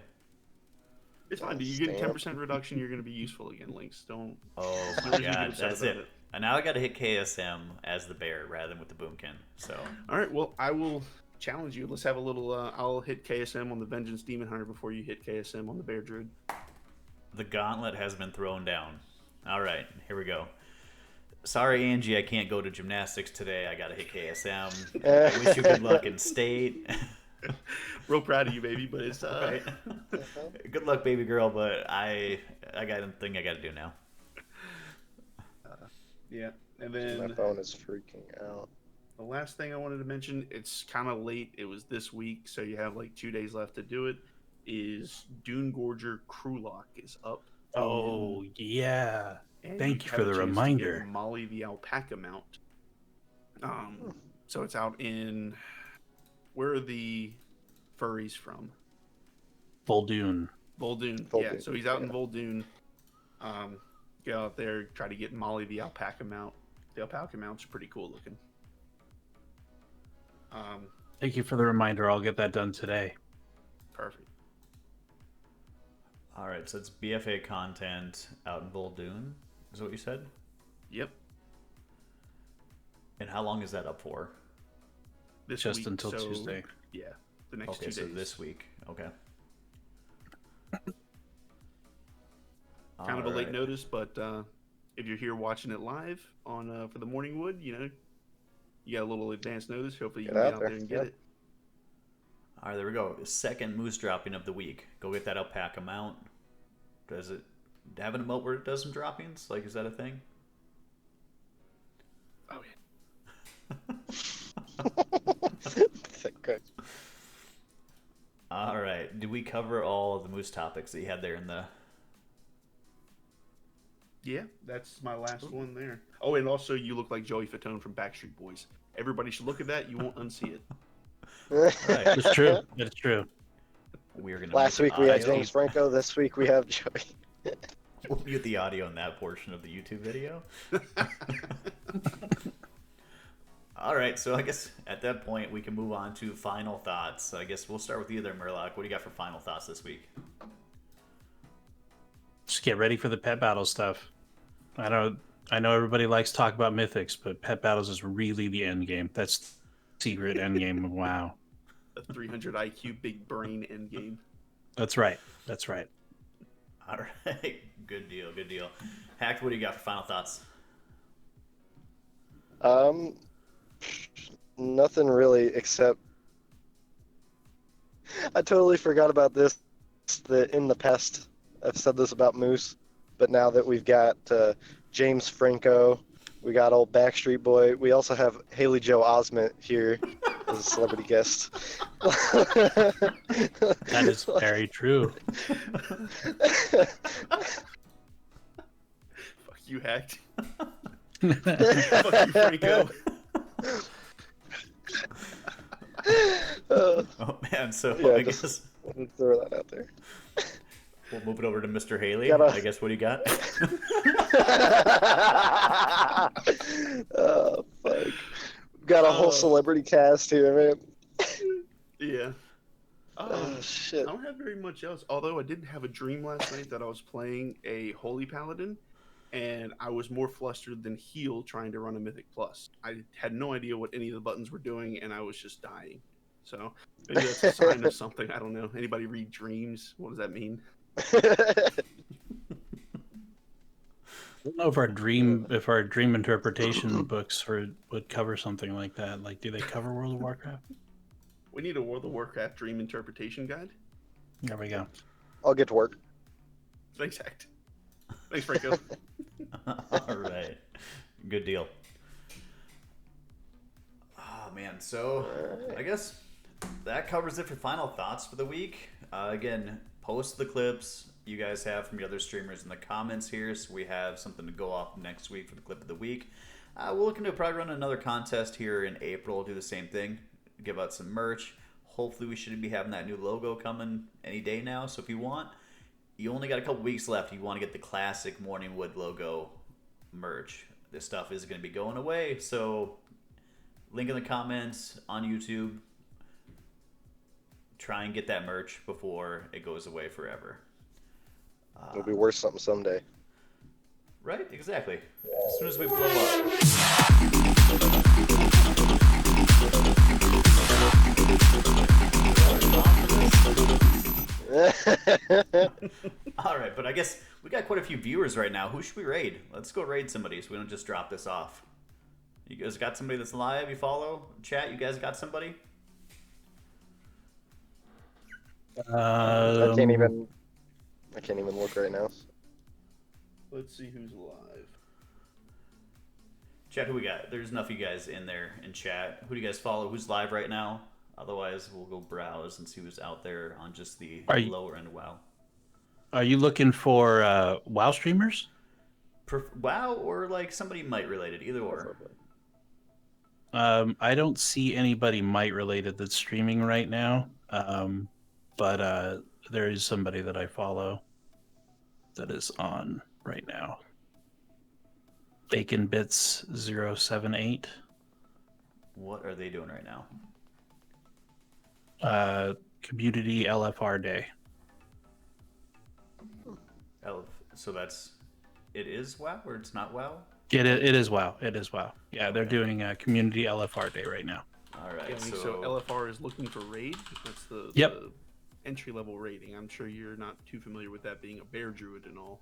It's fine. You get 10% reduction. You're going to be useful again, Lynkz. Don't. Oh no my reason to get god, upset that's about it. And now I got to hit KSM as the bear rather than with the boomkin. So All right. Well, I will challenge you. Let's have a little. I'll hit KSM on the Vengeance Demon Hunter before you hit KSM on the Bear Druid. the gauntlet has been thrown down. All right, here we go. Sorry, Angie, I can't go to gymnastics today. I got to hit KSM. I wish you good luck in state. Real proud of you, baby. But it's Right. Good luck, baby girl. But I got a thing I got to do now. Yeah. And My then phone is freaking out. the last thing I wanted to mention, it's kind of late. It was this week, so you have like 2 days left to do it. Is Dune Gorger Crewlock is up. Oh yeah. And Thank you have for a the chance to reminder. get Molly the alpaca mount. So it's out in. Where are the furries from? Vol'dun. Vol'dun. Yeah, Vol'dun, so he's out in yeah. Vol'dun. Get out there, try to get Molly the alpaca mount. The alpaca mount's pretty cool looking. Thank you for the reminder. I'll get that done today. Perfect. All right, so it's BFA content out in Vol'dun. Is that what you said? Yep. And how long is that up for? This Just week, until so, Tuesday. Yeah, the next Okay, 2 so days. this week. Okay. Kind of a late Alright. notice, but if you're here watching it live on for the Morning Wood, you got a little advance notice. Hopefully you Get can out get out there, there and get yep. it. All right, there we go. Second moose dropping of the week. Go get that alpaca mount. Does it have an emote where it does some droppings? Like, is that a thing? Oh Okay. All right. Did we cover all of the moose topics that you had there in the? yeah, that's my last one there. Oh, and also you look like Joey Fatone from Backstreet Boys. Everybody should look at that. You won't unsee it. Right. It's true. It's true. We're gonna. Last mute week the we had audio. James Franco. This week we have Joey. We'll mute the audio in that portion of the YouTube video. All right, so I guess at that point we can move on to final thoughts. I guess we'll start with you there, Merlock. What do you got for final thoughts this week? Just get ready for the pet battle stuff. I know everybody likes to talk about mythics, but pet battles is really the end game. That's the secret end game of WoW. A 300 IQ big brain endgame. That's right. That's right. All right, good deal, good deal. Hackd, what do you got for final thoughts? Nothing really except I totally forgot about this. That in the past I've said this about Moose, but now that we've got James Franco, we got old Backstreet Boy. We also have Haley Joe Osment here as a celebrity guest. That is very true. Fuck you, Hacked. Fuck you, Franco. Oh man, so Yeah, I just- guess Let's throw that out there. we'll move it over to Mr. Haley. Gotta- I guess what do you got? Oh fuck! Got a whole Oh. celebrity cast here, man. Yeah. Oh shit! I don't have very much else. Although I did have a dream last night that I was playing a Holy Paladin, and I was more flustered than heal trying to run a Mythic Plus. I had no idea what any of the buttons were doing, and I was just dying. So maybe that's a sign of something. I don't know. Anybody read dreams? What does that mean? I don't know if our dream interpretation books would cover something like that. Like, do they cover World of Warcraft? We need a World of Warcraft dream interpretation guide. There we go. I'll get to work. Thanks, Hacked. Thanks, Franco. All right, good deal. Oh man, so I guess that covers it for final thoughts for the week. Again, post the clips you guys have from the other streamers in the comments here, so we have something to go off next week for the clip of the week. We're looking to probably run another contest here in April, do the same thing, give out some merch. Hopefully we should be having that new logo coming any day now, so if you want, you only got a couple weeks left. You want to get the classic Morningwood logo merch. This stuff is going to be going away, so link in the comments on YouTube. Try and get that merch before it goes away forever. It'll be worth something someday. Right? Exactly. As soon as we blow up. All right, but I guess we got quite a few viewers right now. Who should we raid? Let's go raid somebody so we don't just drop this off. You guys got somebody that's live? You follow? Chat, you guys got somebody? I can't even look right now. Let's see who's live. Chat, who we got? There's enough of you guys in there in chat. Who do you guys follow? Who's live right now? Otherwise, we'll go browse and see who's out there on just the lower end of WoW. Are you looking for WoW streamers? WoW or like somebody Might related, either or. I don't see anybody Might related that's streaming right now. But there is somebody that I follow that is on right now. BaconBits078. What are they doing right now? Community LFR Day. So it is WoW or it's not WoW? It is WoW. It is WoW. Yeah, they're doing a Community LFR Day right now. All right. Yeah, so LFR is looking for raid. That's the entry-level rating. I'm sure you're not too familiar with that, being a bear druid and all.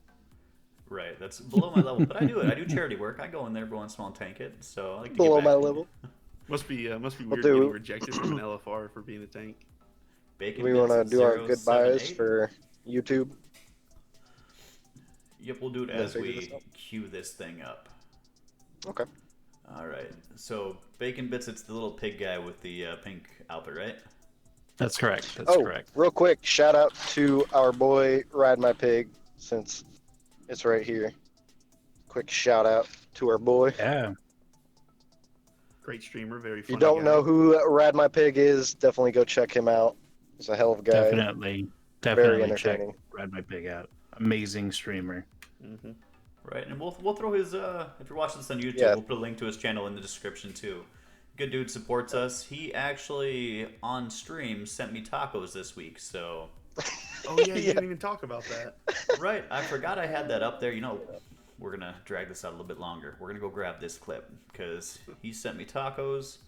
Right, that's below my level, but I do it. I do charity work. I go in there every once in a while and tank it. So I like to Below get back. my level. Must be weird getting rejected from an LFR for being a tank. Do we want to do our goodbyes for YouTube? Yep, we'll do it as we cue this thing up. Okay. All right. So Bacon Bits, it's the little pig guy with the pink outfit, right? That's correct. That's correct. Real quick, shout out to our boy Ride My Pig, since it's right here. Quick shout out to our boy. Yeah. Great streamer, very funny. If you don't know who Ride My Pig is, definitely go check him out. He's a hell of a guy. Definitely Very entertaining. Check Ride My Pig out. Amazing streamer. Mm-hmm. Right, and we'll throw his if you're watching this on YouTube, we'll put a link to his channel in the description too. Good dude, supports us. He actually on stream sent me tacos this week, so. Oh yeah, you didn't even talk about that. Right, I forgot I had that up there. You know, we're gonna drag this out a little bit longer. We're gonna go grab this clip because he sent me tacos,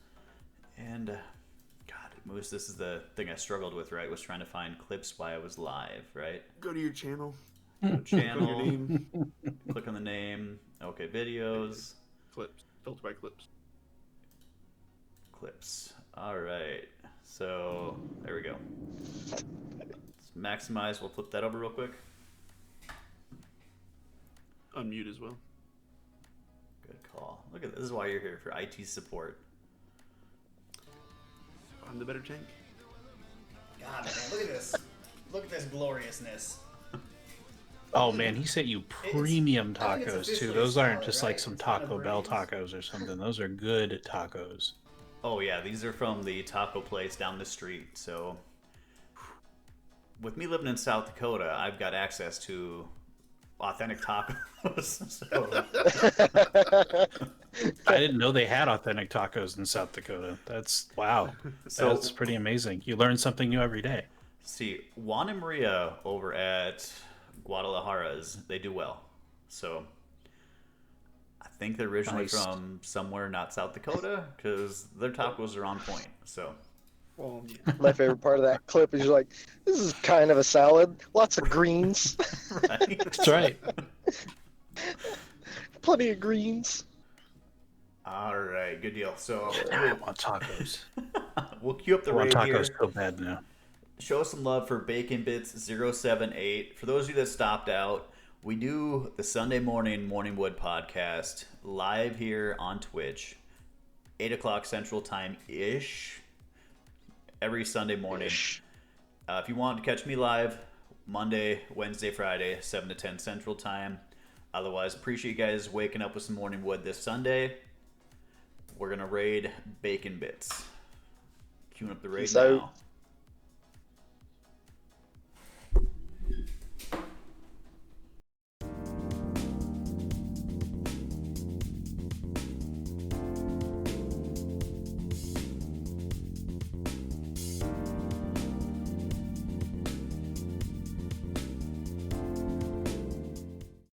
and God, Moose, this is the thing I struggled with. Right, was trying to find clips while I was live. Right. Go to your channel. Channel. Your name. Click on the name. Okay, videos. Clips. Filter by clips. Clips. All right. So there we go. Let's maximize. We'll flip that over real quick. Unmute as well. Good call. Look at this. This is why you're here, for IT support. I'm the better tank. God, man, look at this. Look at this gloriousness. Oh man, he sent you premium tacos too. Those aren't just like some Taco Bell tacos or something. Those are good tacos. Oh yeah, these are from the taco place down the street. So with me living in South Dakota, I've got access to authentic tacos. So. I didn't know they had authentic tacos in South Dakota. That's wow. So that's pretty amazing. You learn something new every day. See, Juan and Maria over at Guadalajara's, they do well. So I think they're originally from somewhere not South Dakota, because their tacos are on point. So Well, yeah. My favorite part of that clip is you're like, this is kind of a salad. Lots of greens. right. That's right. Plenty of greens. All right, good deal. So Now I want tacos. we'll queue up the I want raid here. tacos so bad now. Show some love for Bacon Bits 078. For those of you that stopped out, we do the Sunday morning Morningwood podcast live here on Twitch, 8 o'clock Central Time ish, every Sunday morning. If you want to catch me live, Monday, Wednesday, Friday, 7 to 10 Central Time. Otherwise, appreciate you guys waking up with some morning wood this Sunday. We're going to raid Bacon Bits. Queuing up the raid Peace out. now.